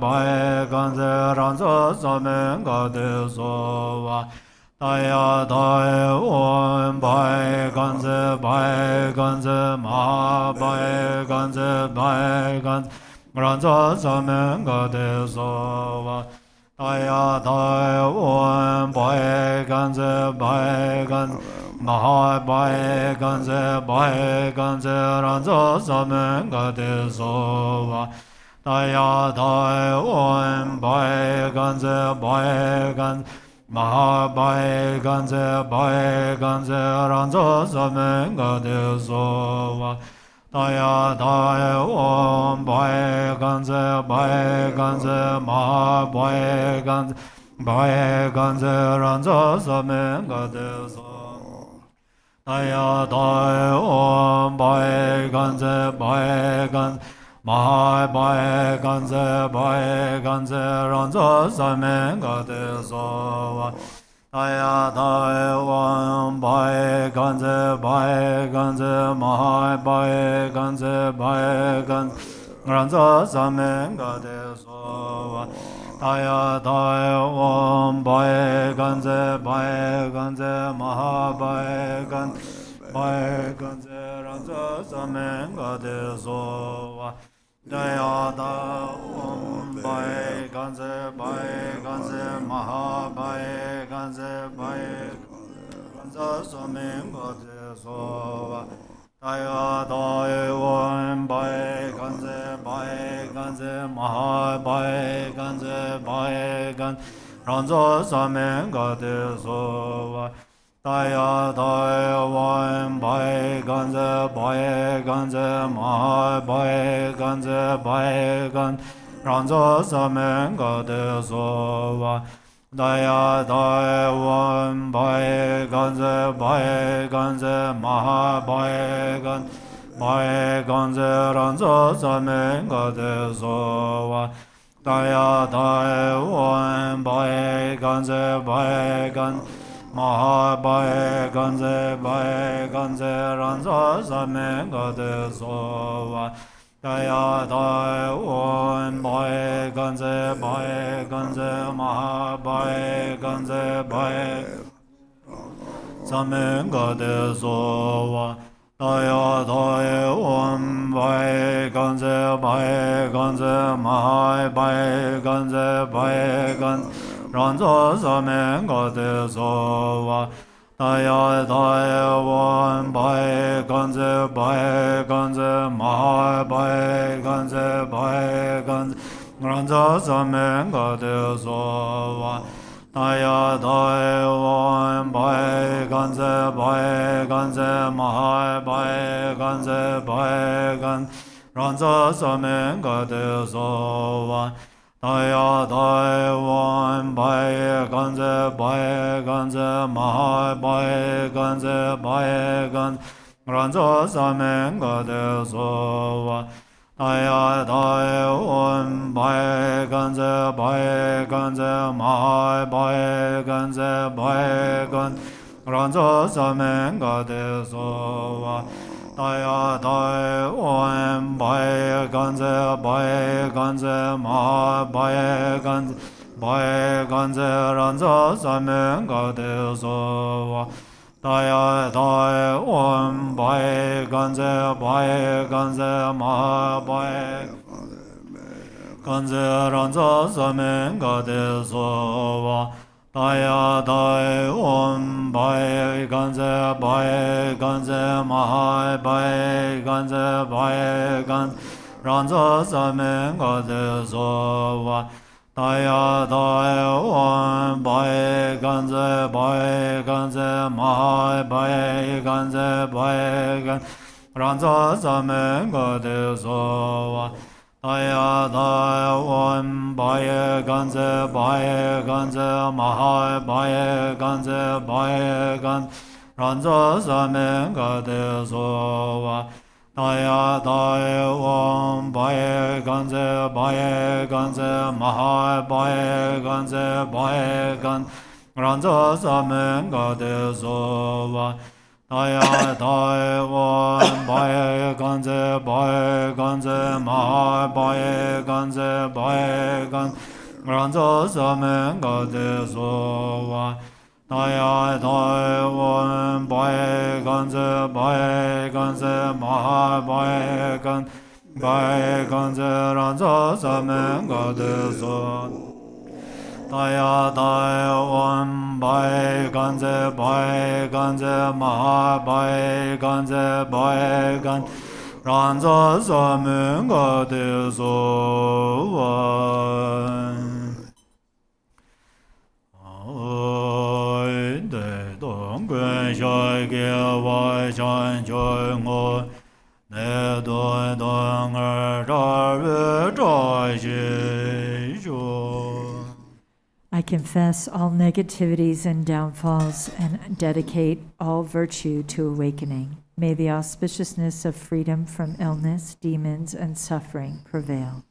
ranza samen ga de so wa daya dai wan bai ganze ma bai ganze ranza samen ga de so wa daya dai wan bai ganze ma bai ganze ranza samen ga de so wa daya dai wan bai ganze ma bai ganze ranza samen ga de so wa daya dai wan bai ganze ma bai ganze ranza samen ga de so daya dai wan bai ganze ma bai ganze ranza samen ga de so wa daya dai wan bai ganze ma bai ganze ranza samen ga de so wa daya dai wan bai ganze ma bai ganze ranza samen ga de so wa daya dai wan bai ganze ma bai ganze ranza samen ga de so wa daya dai wan bai ganze ma bai ganze ranza samen ga de so wa daya dai wan bai ganze ma bai ganze ranza samen ga de so wa daya dai wan bai ganze ma bai ganze ranza samen ga de so wa daya dai wan bai ganze ma bai ganze ranza samen ga de so wa daya dai wan bai ganze ma bai ganze samen ga de so wa daya dai wan bai ganze ma bai ganze ranza samen ga de so wa daya dai wan bai ganze ma bai ganze ranza samen ga de so wa daya dai wan bai ganze ma bai ganze ranza samen ga de so wa daya dai wan bai ganze ma bai ganze ranza samen ga de so wa daya dai wan bai ganze ma bai ganze ranza samen ga de so wa daya dai wan bai ganze ma bai ganze ranza samen ga de so wa daya dai wan bai ganze ma bai ganze ranza samen ga de so wa daya dai wan bai ganze ma bai ganze ranza samen ga de so wa daya dai wan bai ganze ma bai ganze ranza samen ga de so wa daya dai wan bai ganze ma bai ganze ranza samen ga de so wa Daya daya om baye ganze maha baye ganze ranza samen gade zova daya daya om baye ganze maha baye ganze ranza samen gade zova daya daya om baye ganze maha baye ganze ranza samen gade zova daya daya om baye ganze maha baye ganze ranza samen gade zova I confess all negativities and downfalls and dedicate all virtue to awakening. May the auspiciousness of freedom from illness, demons, and suffering prevail.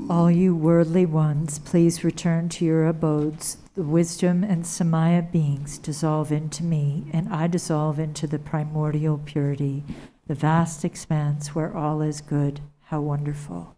All you worldly ones, please return to your abodes. The wisdom and samaya beings dissolve into me, and I dissolve into the primordial purity, the vast expanse where all is good. How wonderful.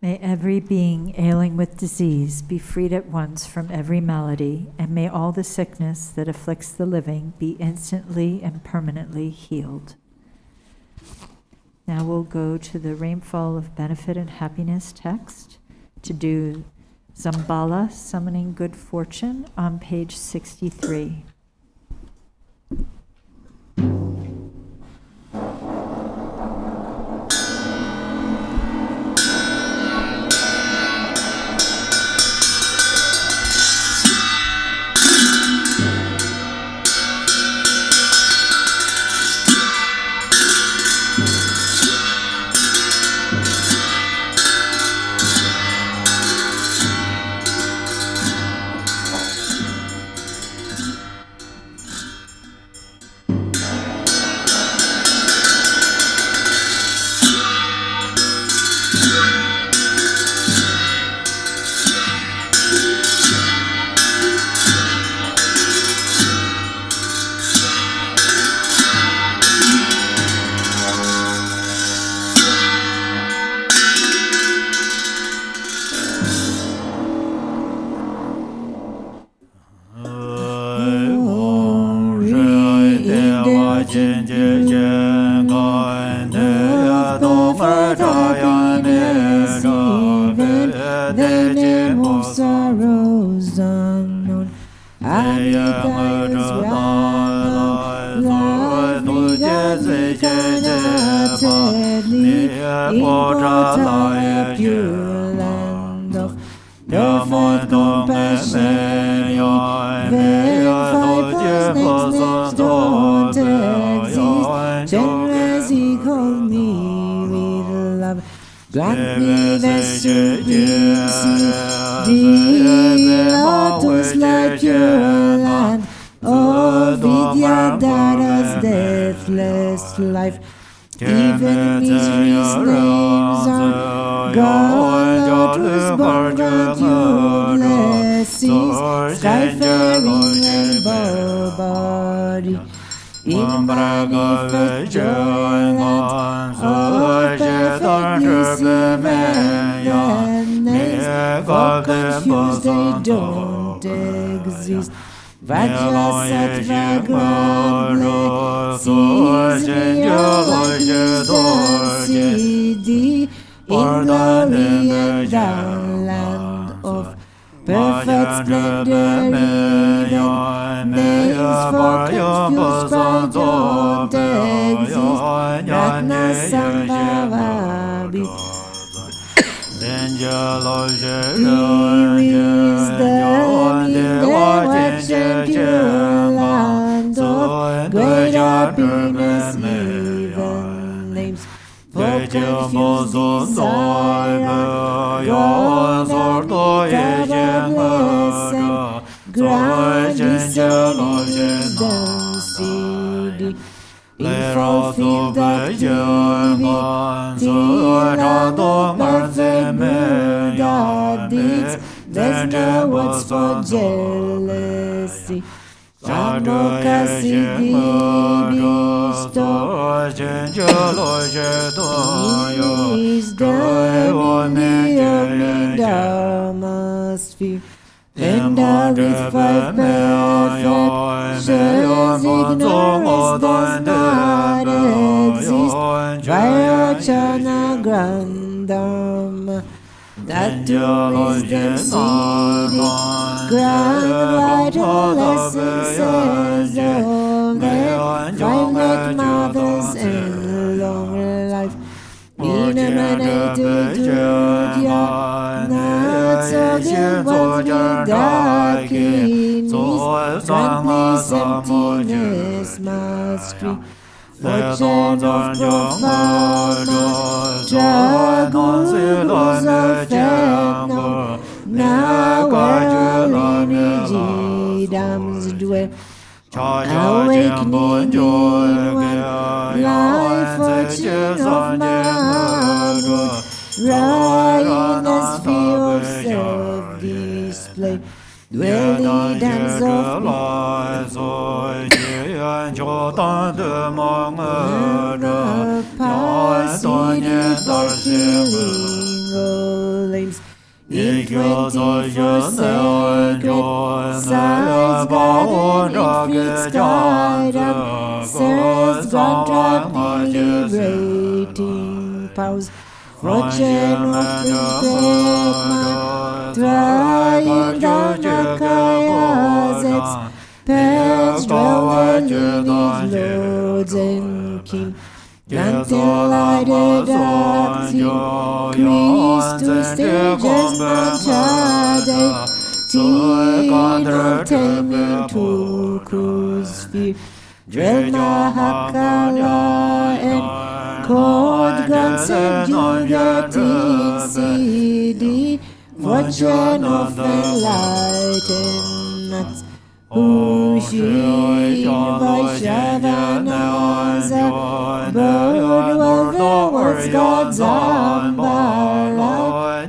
May every being ailing with disease be freed at once from every malady, and may all the sickness that afflicts the living be instantly and permanently healed. Now we'll go to the Rainfall of Benefit and Happiness text to do Zambala, Summoning Good Fortune, on page 63. the name of sorrows unknown. Amita's land, life began unexpectedly in Puja, pure land of perfect compassion. When 5 names don't exist, generous he called me with love. Grant me the simplicity, lotus like your land. Oh, Vidya Dara's deathless life. Even misery's names are gone. Lotus born, grant you blessings. Skyfaring rainbow body. In manifest joyland, all perfectly serene for confused they don't exist. Vajrasattva grand sees realizes the siddhi in glory and downland of perfect splendor. Even names for confused pride don't exist. Ratna Zambala be. Wisdom in the watch and pure land of great happiness, even names for confused desire. Grant discern wisdom steady. In fulfilled activity, of perfect Buddha deeds, there's no words for jealousy. Samoka siddhi wisdom in the opening Dharma sphere. Endowed with 5 perfections, ignorance does not exist. Vairocana grand Dharma, that to wisdom seeding, grand vital essences of their 5 net mothers and long life. Illuminated Juja, not so good ones with darkness. Grant peace, emptiness, mastery. Fortune of profound struggles of faith. Now where our lineage dams dwell. Awakening in one life, fortune of manhood, right in the sphere of self-display, dwelling dams of past fulfilling all aims. In 24 sacred sides, guided inflicts guidance, serves grant liberating powers. Fortune of respect, man, trying down Nakayas, its parents dwell their lineage, lords and king. Grant delighted acts increase to stages uncharted, taming to cruise sphere. Drill Mahakala and Chord grants and Jugatin CD, fortune of enlightenment. Ushi Vaishyavanas, bird was the world's God Zambala,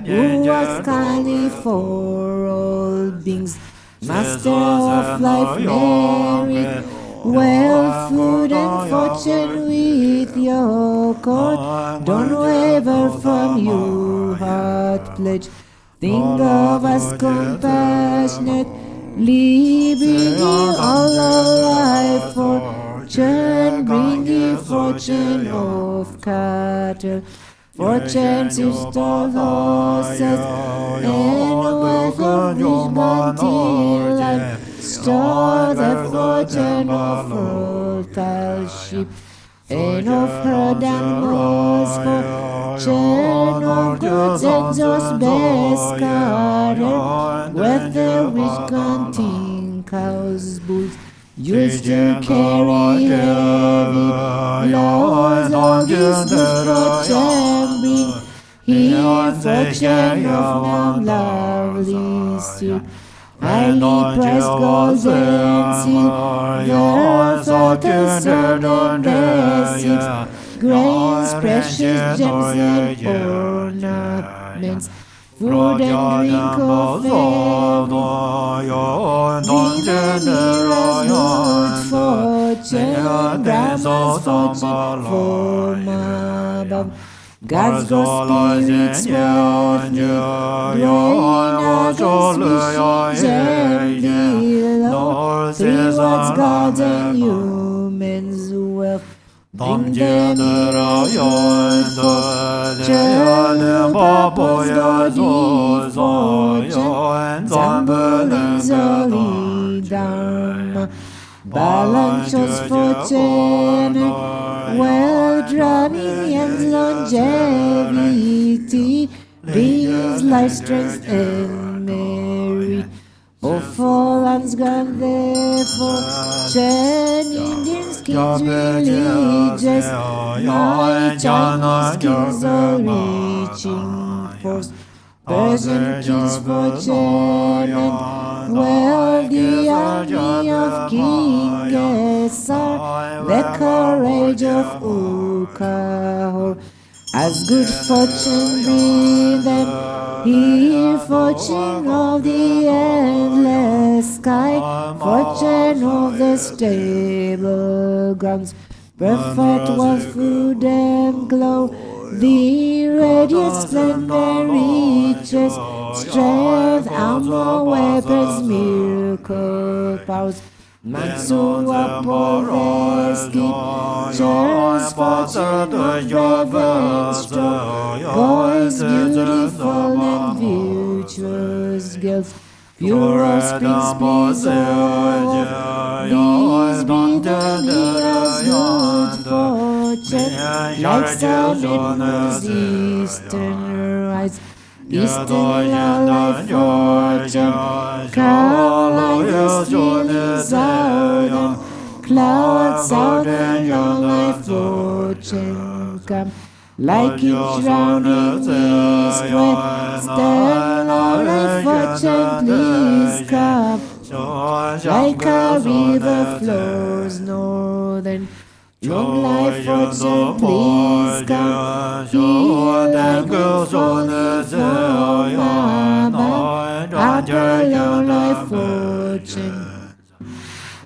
who was kindly for all beings, master of life, merit, wealth, food and fortune with your court. Don't waver from your heart pledge. Think of us compassionate, bringing all our life fortune, bringing fortune of cattle. fortune sister horses, and a wife of rich bounty, store the fortune of fertile sheep, and of herd animals, fortune of goods and best scattered, with the rich counting cows, bulls, used to carry heavy loads of his good fortune bring. Here fortune of now lovely silk, highly priced gold and silver, fertile sown and basics, grains, precious gems and ornaments, food and drink of good fortune, Brahma's fortune from above. God's good spirits with me, grain against and below, towards God's and humans' wealth. Bring them in fortune, Papa's godly fortune, Zambala Zoli Dharma, Balancho's fortune, wealth running and longevity, brings life, strength, and merit. Of all lands gone therefore, Indians, kings, religious, my Chinese kings are reaching force, Persian kings fortune, and wealthy army of King Esar, the courage of Ukahor. As good fortune bring them, here fortune of the endless sky, fortune of the stable grounds, perfect wealth, food and glow, the radiant splendor, riches, strength, armor, weapons, miracle powers, Mansua Poveski, Church fortune of brave and strong, boys beautiful and virtuous girls, pure offsprings preserve, these be the mirrors good fortune, like sun and moon's eastern rise. Eastern life fortune, Carolina's stealing southern, cloud southern long life fortune come, like each rounding east west, long life fortune please come, like a river flows northern, long life fortune please come, here like a falling from above, upper long life fortune.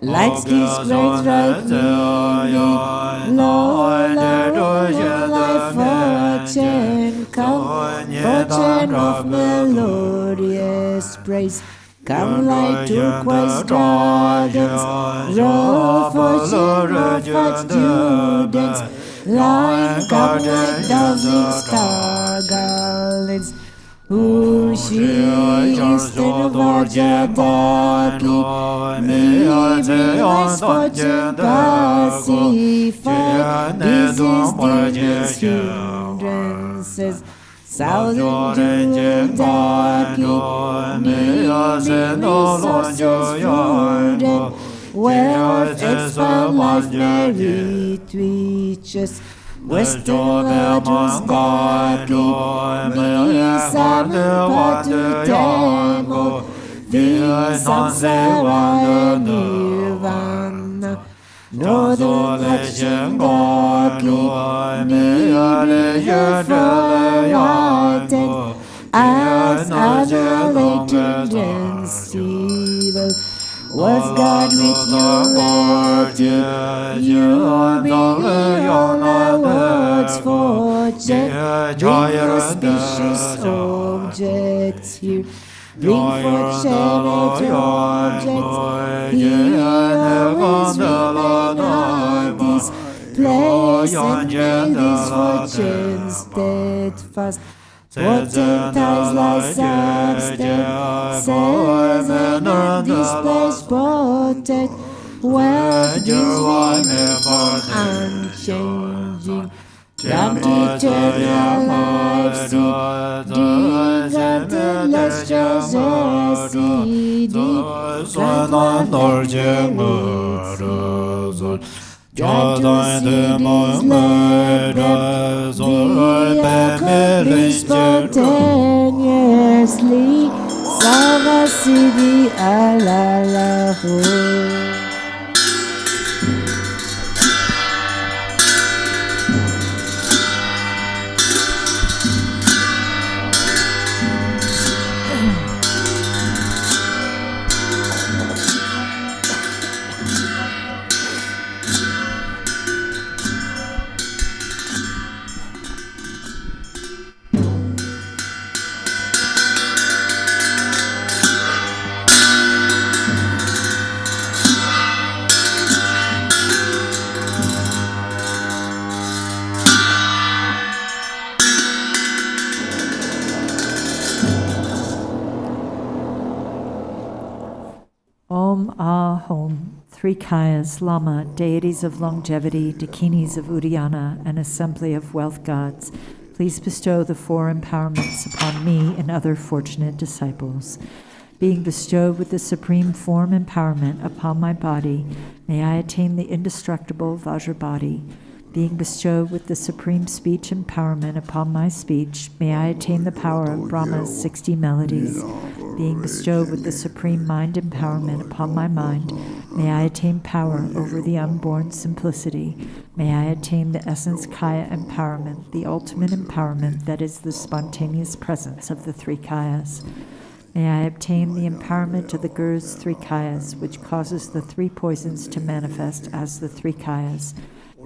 Lights these grains right me, Lord, long life fortune come, fortune of melodious praise. Come like turquoise dragons, roll fortune of our students, line come like dazzling star garlands. Ushi Eastern Vajradaki, Nibi's fortune pacified, this is dangerous hindrances. Southern Jewel-Daki, Nibi's student, wealth expand life merit riches. Western Ladus Daki, Nisamapatu Demo, the Samsara Nirvana. Northern Lakshan Daki, Nibiya for as annihilated and civil. Was God with your you bring all our words fortune, bring auspicious objects here, bring fortunate objects here, always remain at this place and made his fortunes steadfast. Potentials like substance, says and displays potent, wealth is unchanging. That eternal life seed, endless treasures seeding, that to see this be accomplished spontaneously. Salva Sidi Alalahu. Om Ah Hom, three Kayas, Lama, deities of longevity, Dakinis of Uddiyana, and assembly of wealth gods, please bestow the four empowerments upon me and other fortunate disciples. Being bestowed with the supreme form empowerment upon my body, may I attain the indestructible Vajra body. Being bestowed with the supreme speech empowerment upon my speech, may I attain the power of Brahma's 60 melodies. Being bestowed with the supreme mind empowerment upon my mind, may I attain power over the unborn simplicity. May I attain the essence Kaya empowerment, the ultimate empowerment that is the spontaneous presence of the three Kayas. May I obtain the empowerment of the Guru's three Kayas, which causes the three poisons to manifest as the three Kayas.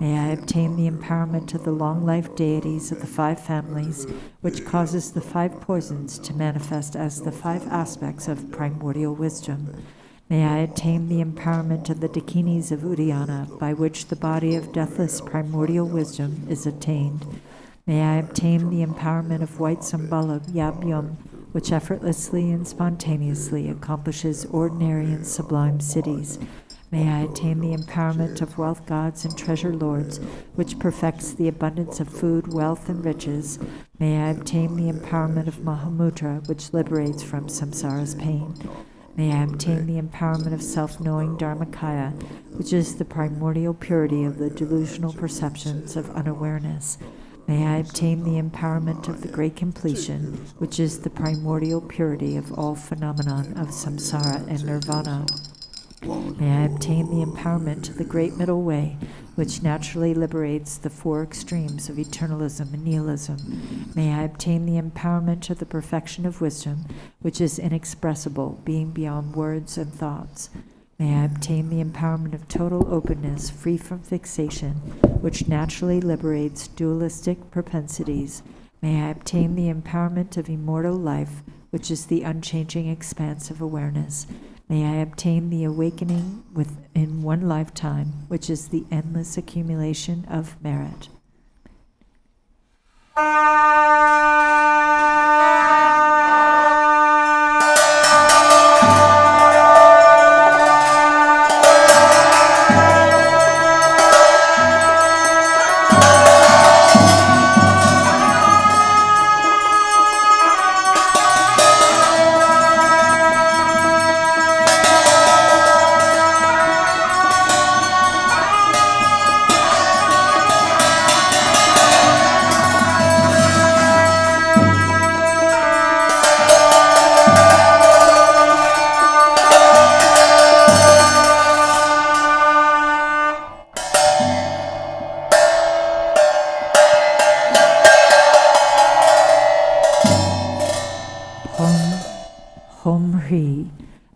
May I obtain the empowerment of the long-life deities of the five families, which causes the five poisons to manifest as the five aspects of primordial wisdom. May I attain the empowerment of the Dakinis of Uddiyana, by which the body of deathless primordial wisdom is attained. May I obtain the empowerment of white Zambala Yabyum, which effortlessly and spontaneously accomplishes ordinary and sublime cities. May I attain the empowerment of wealth gods and treasure lords, which perfects the abundance of food, wealth, and riches. May I obtain the empowerment of Mahamudra, which liberates from samsara's pain. May I obtain the empowerment of self-knowing Dharmakaya, which is the primordial purity of the delusional perceptions of unawareness. May I obtain the empowerment of the great completion, which is the primordial purity of all phenomenon of samsara and nirvana. May I obtain the empowerment of the Great Middle Way, which naturally liberates the four extremes of eternalism and nihilism. May I obtain the empowerment of the perfection of wisdom, which is inexpressible, being beyond words and thoughts. May I obtain the empowerment of total openness, free from fixation, which naturally liberates dualistic propensities. May I obtain the empowerment of immortal life, which is the unchanging expanse of awareness. May I obtain the awakening within one lifetime, which is the endless accumulation of merit.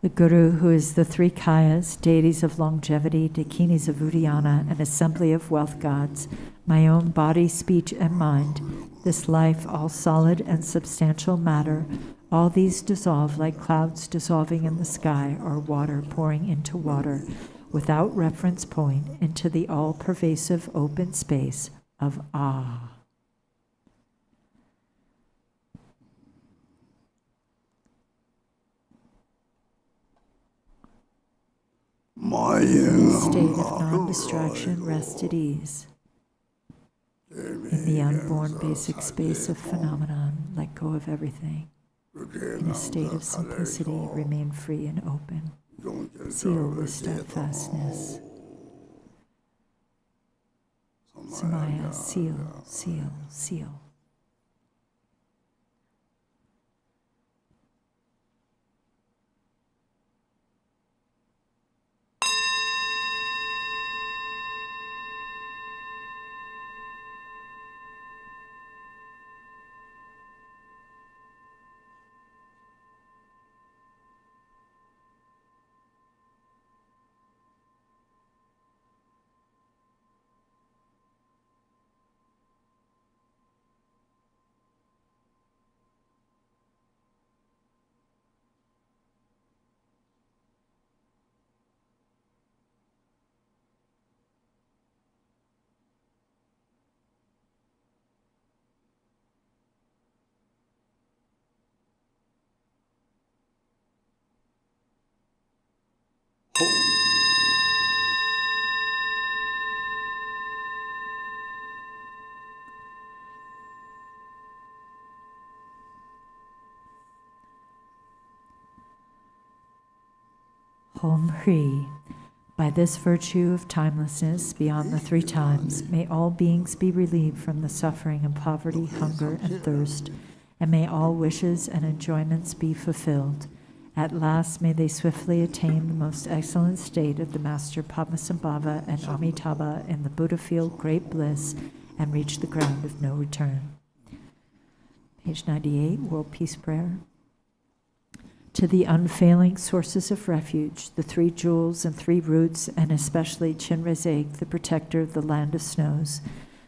The Guru, who is the three Kayas, deities of longevity, Dakinis of Uddiyana, and assembly of wealth gods, my own body, speech, and mind, this life, all solid and substantial matter, all these dissolve like clouds dissolving in the sky or water pouring into water. without reference point, into the all-pervasive open space of Ah. In a state of non-distraction, rest at ease. In the unborn basic space of phenomenon, let go of everything. In a state of simplicity, remain free and open. Seal with steadfastness. Samaya, seal, seal, seal. Om Hri. By this virtue of timelessness beyond the three times, may all beings be relieved from the suffering and poverty, hunger, and thirst, and may all wishes and enjoyments be fulfilled. At last, may they swiftly attain the most excellent state of the Master Padmasambhava and Amitabha in the Buddha field great bliss, and reach the ground of no return. Page 98, World Peace Prayer. To the unfailing sources of refuge, the three jewels and three roots, and especially Chinrezig, the protector of the land of snows,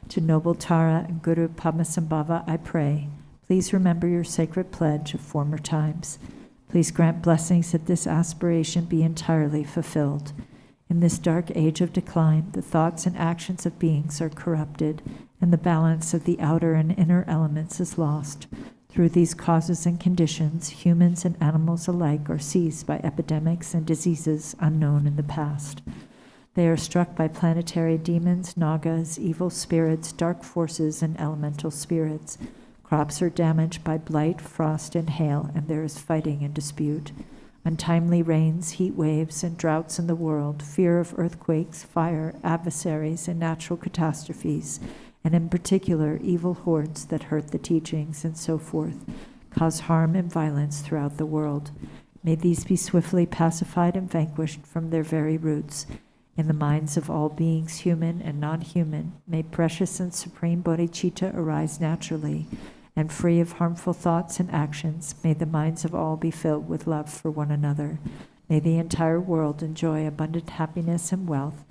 to noble Tara and Guru Padmasambhava, I pray, please remember your sacred pledge of former times. Please grant blessings that this aspiration be entirely fulfilled. In this dark age of decline, the thoughts and actions of beings are corrupted, and the balance of the outer and inner elements is lost. Through these causes and conditions, humans and animals alike are seized by epidemics and diseases unknown in the past. They are struck by planetary demons, nagas, evil spirits, dark forces, and elemental spirits. Crops are damaged by blight, frost, and hail, and there is fighting and dispute. Untimely rains, heat waves, and droughts in the world, fear of earthquakes, fire, adversaries, and natural catastrophes, and in particular evil hordes that hurt the teachings and so forth, cause harm and violence throughout the world. May these be swiftly pacified and vanquished from their very roots. In the minds of all beings, human and non-human, may precious and supreme bodhicitta arise naturally, and free of harmful thoughts and actions, may the minds of all be filled with love for one another. May the entire world enjoy abundant happiness and wealth.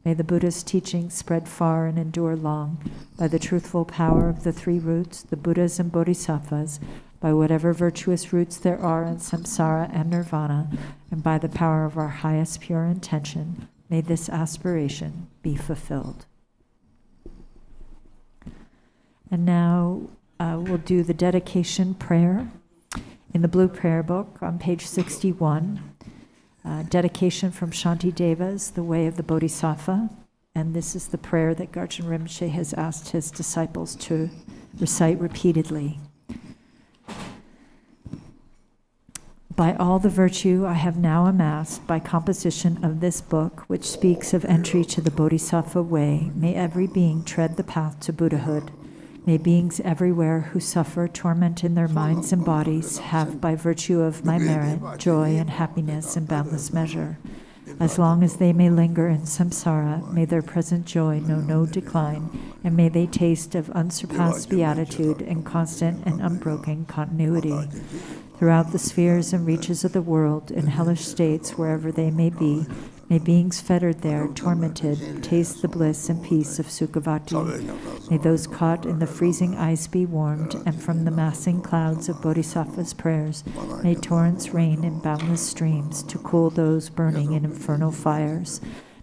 May the Buddha's teachings spread far and endure long. By the truthful power of the three roots, the Buddhas and Bodhisattvas, by whatever virtuous roots there are in samsara and nirvana, and by the power of our highest pure intention, may this aspiration be fulfilled. And now we'll do the dedication prayer. In the Blue Prayer Book on page 61, dedication from Shanti Deva's The Way of the Bodhisattva, and this is the prayer that Garchen Rinpoche has asked his disciples to recite repeatedly. By all the virtue I have now amassed by composition of this book, which speaks of entry to the Bodhisattva way, may every being tread the path to Buddhahood. May beings everywhere who suffer torment in their minds and bodies have, by virtue of my merit, joy and happiness in boundless measure. As long as they may linger in samsara, may their present joy know no decline, and may they taste of unsurpassed beatitude and constant and unbroken continuity. Throughout the spheres and reaches of the world, in hellish states wherever they may be, may beings fettered there, tormented, taste the bliss and peace of Sukhavati. May those caught in the freezing ice be warmed, and from the massing clouds of Bodhisattva's prayers, may torrents rain in boundless streams to cool those burning in infernal fires.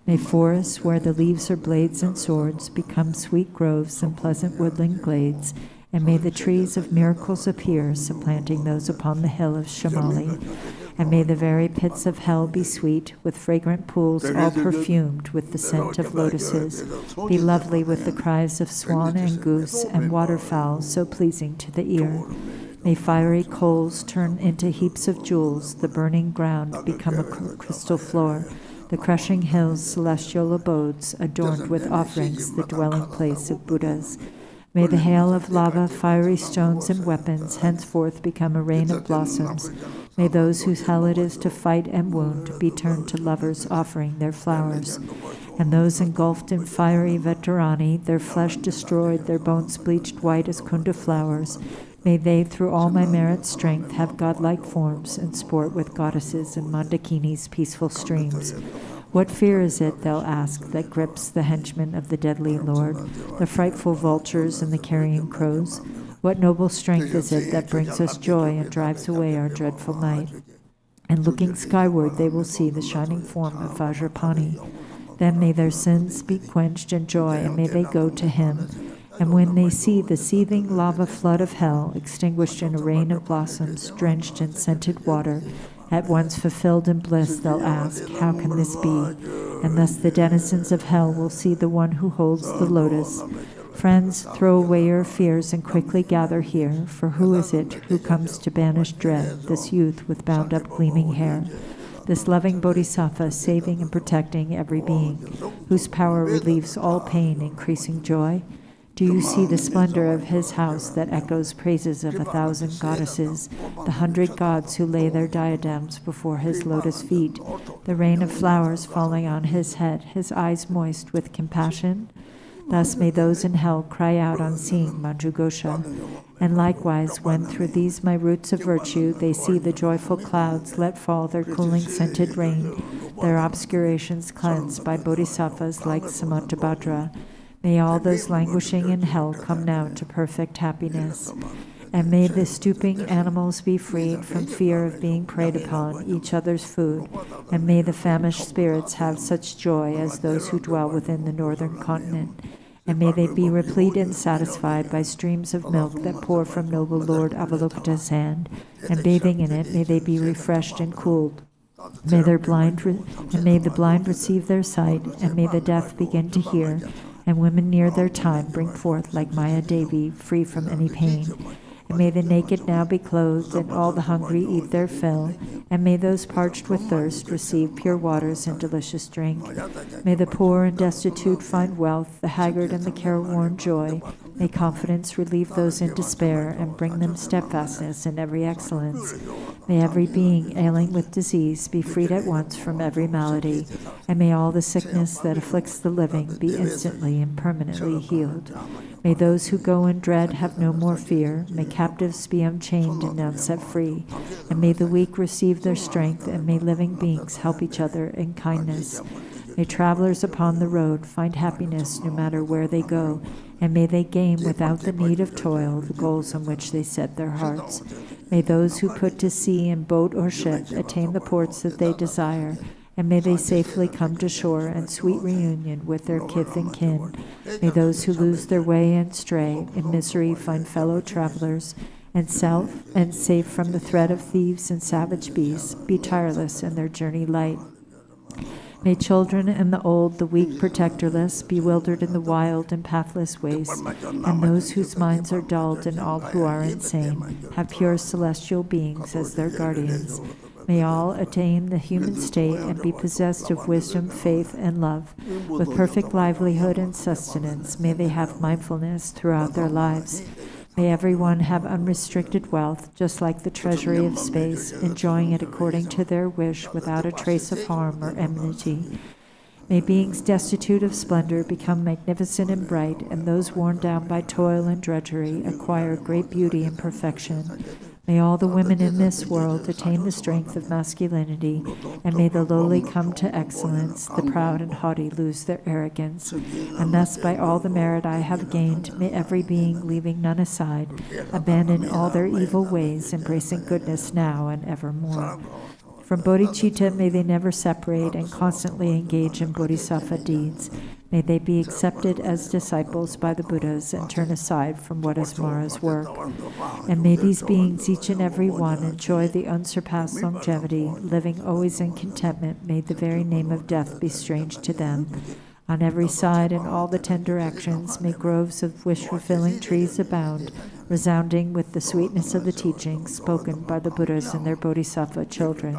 May forests where the leaves are blades and swords become sweet groves and pleasant woodland glades, and may the trees of miracles appear, supplanting those upon the hill of Shamali. And may the very pits of hell be sweet, with fragrant pools all perfumed with the scent of lotuses, be lovely with the cries of swan and goose and waterfowl so pleasing to the ear. May fiery coals turn into heaps of jewels, the burning ground become a crystal floor, the crushing hills celestial abodes, adorned with offerings, the dwelling place of Buddhas. May the hail of lava, fiery stones, and weapons henceforth become a rain of blossoms. May those whose hell it is to fight and wound be turned to lovers offering their flowers. And those engulfed in fiery veterani, their flesh destroyed, their bones bleached white as kunda flowers, may they, through all my merit strength, have godlike forms and sport with goddesses in Mandakini's peaceful streams. What fear is it, they'll ask, that grips the henchmen of the deadly Lord, the frightful vultures and the carrion crows? What noble strength is it that brings us joy and drives away our dreadful night? And looking skyward, they will see the shining form of Vajrapani. Then may their sins be quenched in joy, and may they go to him. And when they see the seething lava flood of hell, extinguished in a rain of blossoms, drenched in scented water, at once fulfilled in bliss, they'll ask, how can this be? And thus the denizens of hell will see the one who holds the lotus. Friends, throw away your fears and quickly gather here, for who is it who comes to banish dread, this youth with bound-up gleaming hair? This loving bodhisattva, saving and protecting every being, whose power relieves all pain, increasing joy? Do you see the splendor of his house that echoes praises of 1,000 goddesses, the 100 gods who lay their diadems before his lotus feet, the rain of flowers falling on his head, his eyes moist with compassion? Thus may those in hell cry out on seeing Manjughosha. And likewise, when through these my roots of virtue they see the joyful clouds let fall their cooling scented rain, their obscurations cleansed by bodhisattvas like Samantabhadra, may all those languishing in hell come now to perfect happiness. And may the stooping animals be freed from fear of being preyed upon, each other's food. And may the famished spirits have such joy as those who dwell within the northern continent. And may they be replete and satisfied by streams of milk that pour from noble Lord Avalokita's hand. And bathing in it, may they be refreshed and cooled. May the blind receive their sight, and may the deaf begin to hear, and women near their time bring forth like Maya Devi, free from any pain. And may the naked now be clothed, and all the hungry eat their fill, and may those parched with thirst receive pure waters and delicious drink. May the poor and destitute find wealth, the haggard and the careworn joy. May confidence relieve those in despair, and bring them steadfastness in every excellence. May every being ailing with disease be freed at once from every malady, and may all the sickness that afflicts the living be instantly and permanently healed. May those who go in dread have no more fear. May captives be unchained and now set free. And may the weak receive their strength, and may living beings help each other in kindness. May travelers upon the road find happiness no matter where they go, and may they gain without the need of toil the goals on which they set their hearts. May those who put to sea in boat or ship attain the ports that they desire, and may they safely come to shore and sweet reunion with their kith and kin. May those who lose their way and stray in misery find fellow travelers, and safe from the threat of thieves and savage beasts, be tireless in their journey light. May children and the old, the weak protectorless, bewildered in the wild and pathless waste, and those whose minds are dulled and all who are insane, have pure celestial beings as their guardians. May all attain the human state and be possessed of wisdom, faith, and love. With perfect livelihood and sustenance, may they have mindfulness throughout their lives. May everyone have unrestricted wealth, just like the treasury of space, enjoying it according to their wish without a trace of harm or enmity. May beings destitute of splendor become magnificent and bright, and those worn down by toil and drudgery acquire great beauty and perfection. May all the women in this world attain the strength of masculinity, and may the lowly come to excellence, the proud and haughty lose their arrogance. And thus, by all the merit I have gained, may every being, leaving none aside, abandon all their evil ways, embracing goodness now and evermore. From bodhicitta, may they never separate and constantly engage in bodhisattva deeds. May they be accepted as disciples by the Buddhas and turn aside from what is Mara's work. And may these beings, each and every one, enjoy the unsurpassed longevity, living always in contentment. May the very name of death be strange to them. On every side, in all the 10 directions, may groves of wish-fulfilling trees abound, resounding with the sweetness of the teachings spoken by the Buddhas and their bodhisattva children.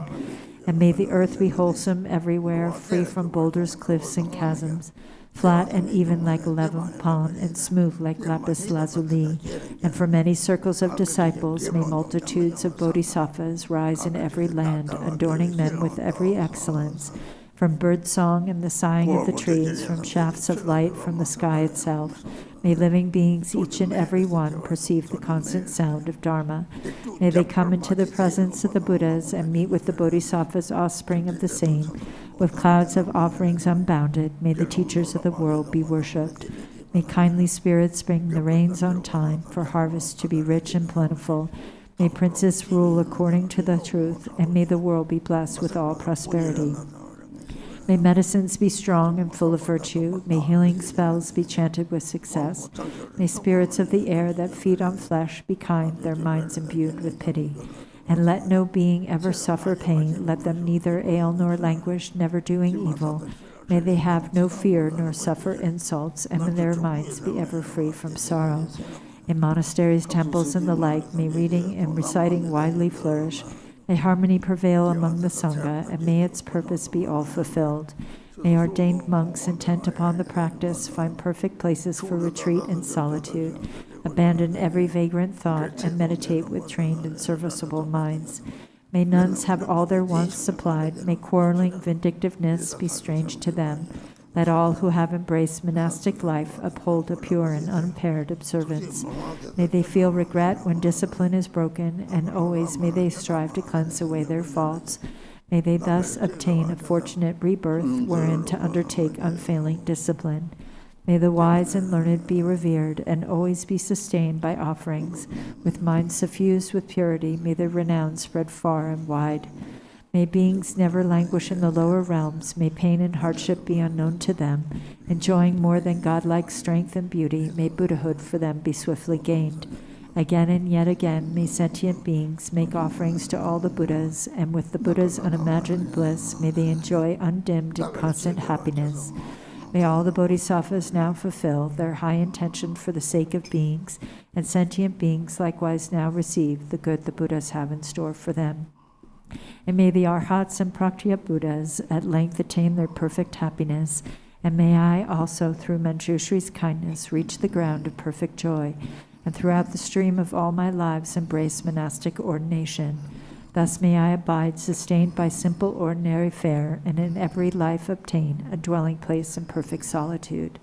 And may the earth be wholesome everywhere, free from boulders, cliffs, and chasms, flat and even like a level palm, and smooth like lapis lazuli. And for many circles of disciples, may multitudes of bodhisattvas rise in every land, adorning men with every excellence, from bird song and the sighing of the trees, from shafts of light from the sky itself. May living beings, each and every one, perceive the constant sound of Dharma. May they come into the presence of the Buddhas and meet with the Bodhisattvas, offspring of the same, with clouds of offerings unbounded. May the teachers of the world be worshipped. May kindly spirits bring the rains on time, for harvests to be rich and plentiful. May princes rule according to the truth, and may the world be blessed with all prosperity. May medicines be strong and full of virtue. May healing spells be chanted with success. May spirits of the air that feed on flesh be kind, their minds imbued with pity. And let no being ever suffer pain. Let them neither ail nor languish, never doing evil. May they have no fear nor suffer insults, and may their minds be ever free from sorrow. In monasteries, temples, and the like, may reading and reciting widely flourish. May harmony prevail among the Sangha, and may its purpose be all fulfilled. May ordained monks intent upon the practice find perfect places for retreat and solitude, abandon every vagrant thought, and meditate with trained and serviceable minds. May nuns have all their wants supplied. May quarreling vindictiveness be strange to them. Let all who have embraced monastic life uphold a pure and unimpaired observance. May they feel regret when discipline is broken, and always may they strive to cleanse away their faults. May they thus obtain a fortunate rebirth wherein to undertake unfailing discipline. May the wise and learned be revered, and always be sustained by offerings. With minds suffused with purity, may their renown spread far and wide. May beings never languish in the lower realms. May pain and hardship be unknown to them. Enjoying more than godlike strength and beauty, may Buddhahood for them be swiftly gained. Again and yet again, may sentient beings make offerings to all the Buddhas, and with the Buddha's unimagined bliss, may they enjoy undimmed and constant happiness. May all the bodhisattvas now fulfill their high intention for the sake of beings, and sentient beings likewise now receive the good the Buddhas have in store for them. And may the Arhats and Praktya Buddhas at length attain their perfect happiness, and may I also, through Manjushri's kindness, reach the ground of perfect joy, and throughout the stream of all my lives embrace monastic ordination. Thus may I abide, sustained by simple ordinary fare, and in every life obtain a dwelling place in perfect solitude.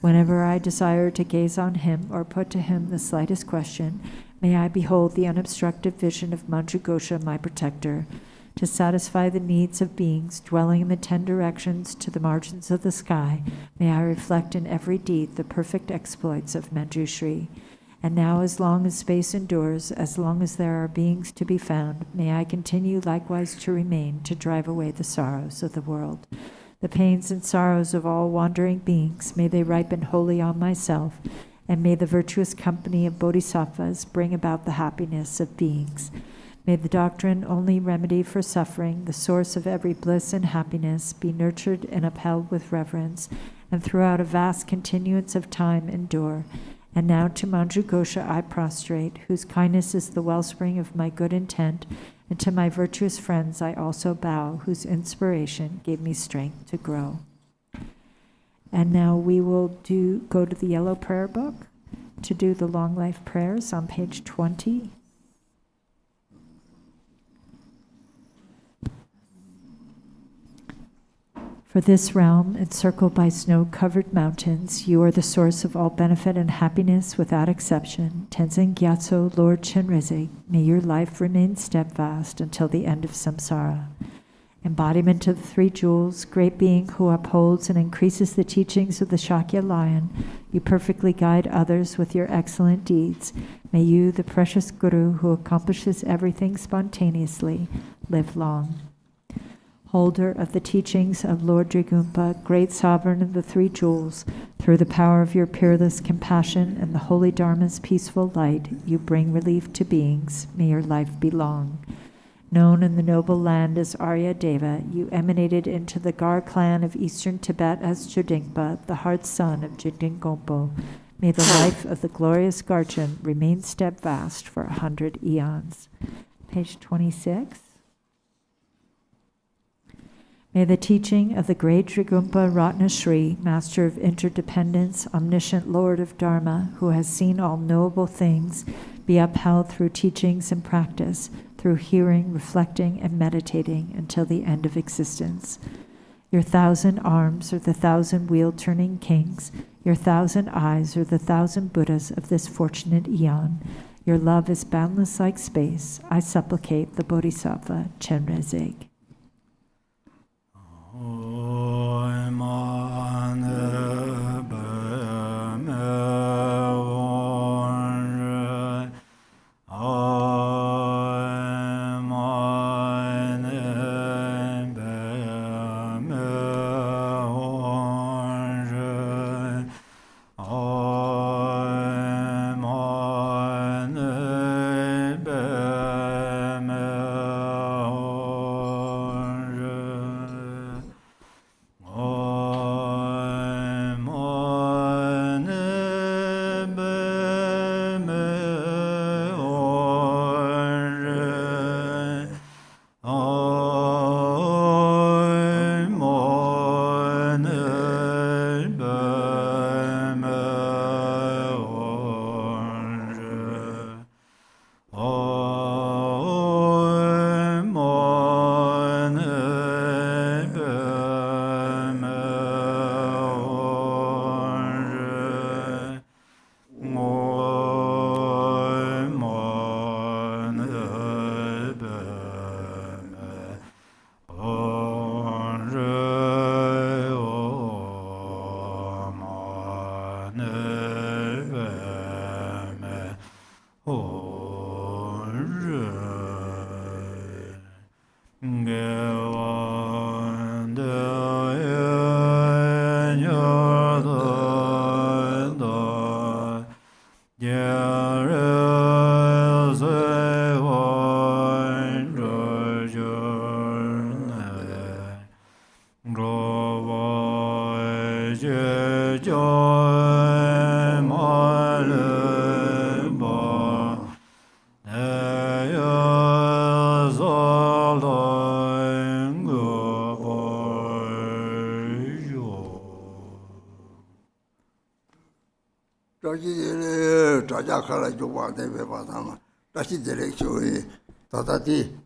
Whenever I desire to gaze on him or put to him the slightest question, may I behold the unobstructed vision of Manjughosha, my protector, to satisfy the needs of beings dwelling in the 10 directions to the margins of the sky. May I reflect in every deed the perfect exploits of Manjushri. And now, as long as space endures, as long as there are beings to be found, may I continue likewise to remain, to drive away the sorrows of the world. The pains and sorrows of all wandering beings, may they ripen wholly on myself, and may the virtuous company of bodhisattvas bring about the happiness of beings. May the doctrine, only remedy for suffering, the source of every bliss and happiness, be nurtured and upheld with reverence, and throughout a vast continuance of time endure. And now to Manjughosha I prostrate, whose kindness is the wellspring of my good intent, and to my virtuous friends I also bow, whose inspiration gave me strength to grow. And now we will go to the yellow prayer book to do the long life prayers on page 20. For this realm, encircled by snow-covered mountains, you are the source of all benefit and happiness without exception. Tenzin Gyatso, Lord Chenrezig, may your life remain steadfast until the end of samsara. Embodiment of the 3 jewels, great being who upholds and increases the teachings of the Shakya lion, you perfectly guide others with your excellent deeds. May you, the precious Guru who accomplishes everything spontaneously, live long. holder of the teachings of Lord Drigumpa, great sovereign of the three jewels, through the power of your peerless compassion and the holy Dharma's peaceful light, you bring relief to beings. May your life be long. Known in the noble land as Arya Deva, you emanated into the Gar clan of eastern Tibet as Chodingpa, the heart son of Jigdingompo. May the life of the glorious Garchen remain steadfast for 100 eons. Page 26. May the teaching of the great Drigumpa Ratnashri, Master of Interdependence, Omniscient Lord of Dharma, who has seen all knowable things, be upheld through teachings and practice, through hearing, reflecting, and meditating until the end of existence. Your 1,000 arms are the 1,000 wheel-turning kings. Your 1,000 eyes are the 1,000 Buddhas of this fortunate eon. Your love is boundless like space. I supplicate the Bodhisattva Chenrezig. 자자카라 조바데 베바다마 다시 데렉쇼에 다다디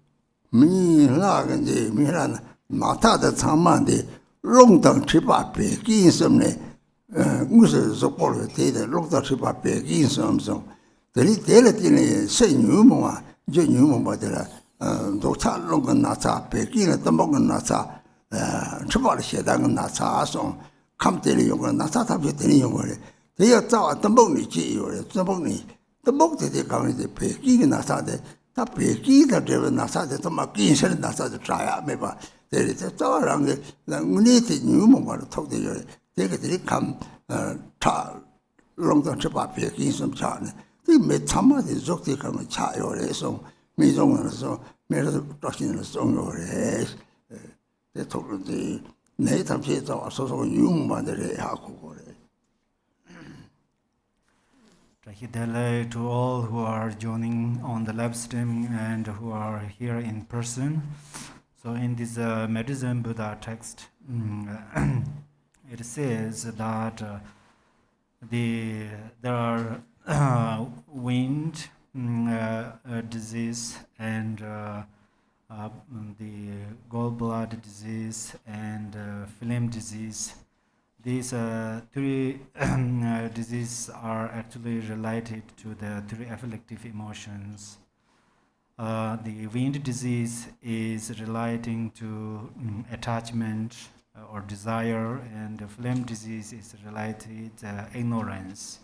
미라근데 미란 마타다 참만데 롱당 치바 베기섬네 무슨 소포르 데데 롱당 치바 베기섬섬 데리 데레티네 세뉴모아 제뉴모바데라 도차 롱건 나차 베기는 떠먹은 나차 치바르 셰당은 나차송 감데리 용은 나차탑이 되는 용을 대야 자와 덤봉이 지요래 덤봉이 덤봉대 강이데 베기가 나사데 다 베기다 되는 나사데 좀 긴실 나사데 자야 매봐 대리 자와랑게 나무니티 뉴모마로 톡대요 대게들이 감차 롱던 쳐봐 베기 좀 차네 이매 참마데 적대 강을 차요래서 미종으로서 매를 다시는 송요래 대토르디 내 담시에 자와서 유무만들이 하고 그래. Tahidele to all who are joining on the live stream and who are here in person. So in this Medicine Buddha text, it says that there are wind disease and the gallbladder disease and phlegm disease. These three diseases are actually related to the three afflictive emotions. The wind disease is relating to attachment or desire, and the phlegm disease is related ignorance.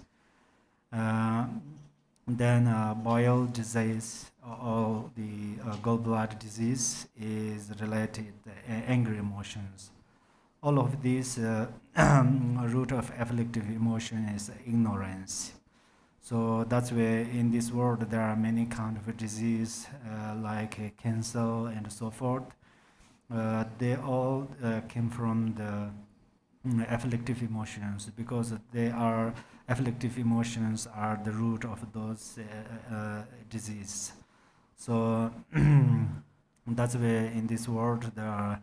Then boil disease all the gallbladder disease is related angry emotions. All of these root of afflictive emotion is ignorance. So that's why in this world there are many kind of disease like cancer and so forth. They all came from the afflictive emotions, because they are afflictive emotions are the root of those disease. So that's why in this world there are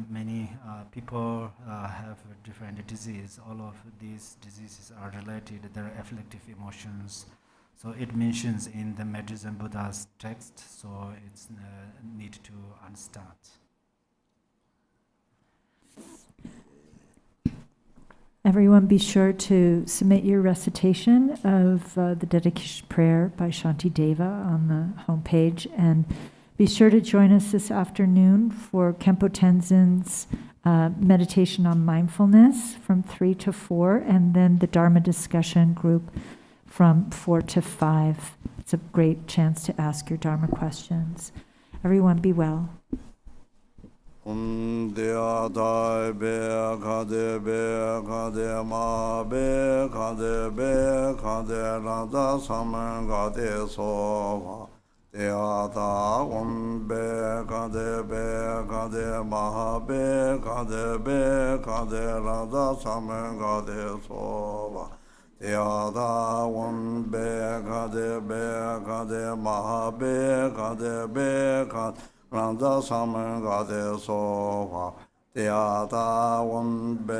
many people have different disease. All of these diseases are related, they're afflictive emotions. So it mentions in the Medicine Buddha's text, so it's need to understand. Everyone be sure to submit your recitation of the dedication prayer by Shanti Deva on the homepage, and be sure to join us this afternoon for Khenpo Tenzin's meditation on mindfulness from 3 to 4, and then the Dharma discussion group from 4 to 5. It's a great chance to ask your Dharma questions. Everyone be well. Dia dai be kade ma be kade rada saman gade so dia da be kade ma be kade rada saman gade so dia da be kade ma be kade Randa Saman Gade Soha, Teata Won Be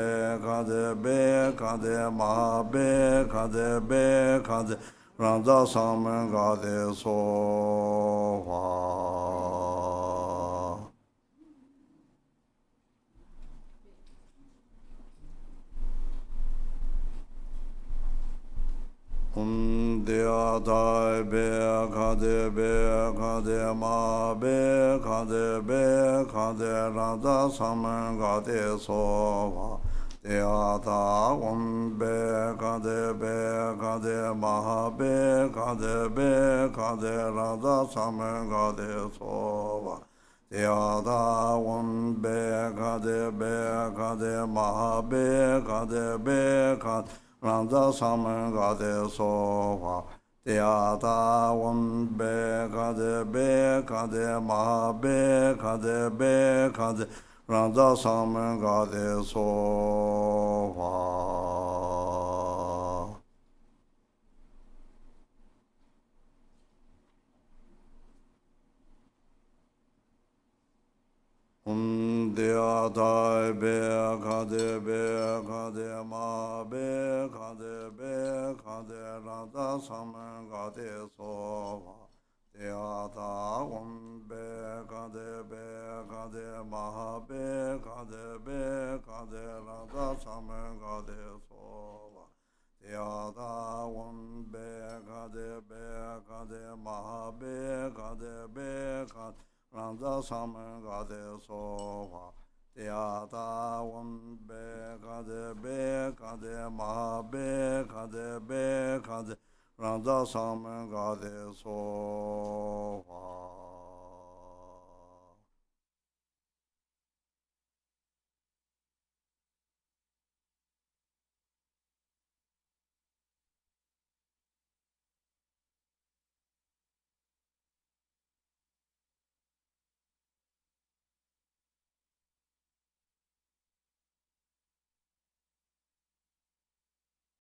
Kade Ma Be Kade, Randa Saman Gade Soha. Dia dai be kade ma be kade rada saman gade so dia da be kade ma be kade rada saman gade so dia da be kade ma be kade Randa Saman Gade Soha, Teata be kade ma be kade, Randa Saman Gade Soha. Dia dai be kade ma be kade rada saman gade so dia da be kade ma be kade rada saman gade so dia da be kade ma be kade Randa Saman Gade Soha, Teata be kade ma be kade, Randa Saman Gade Soha.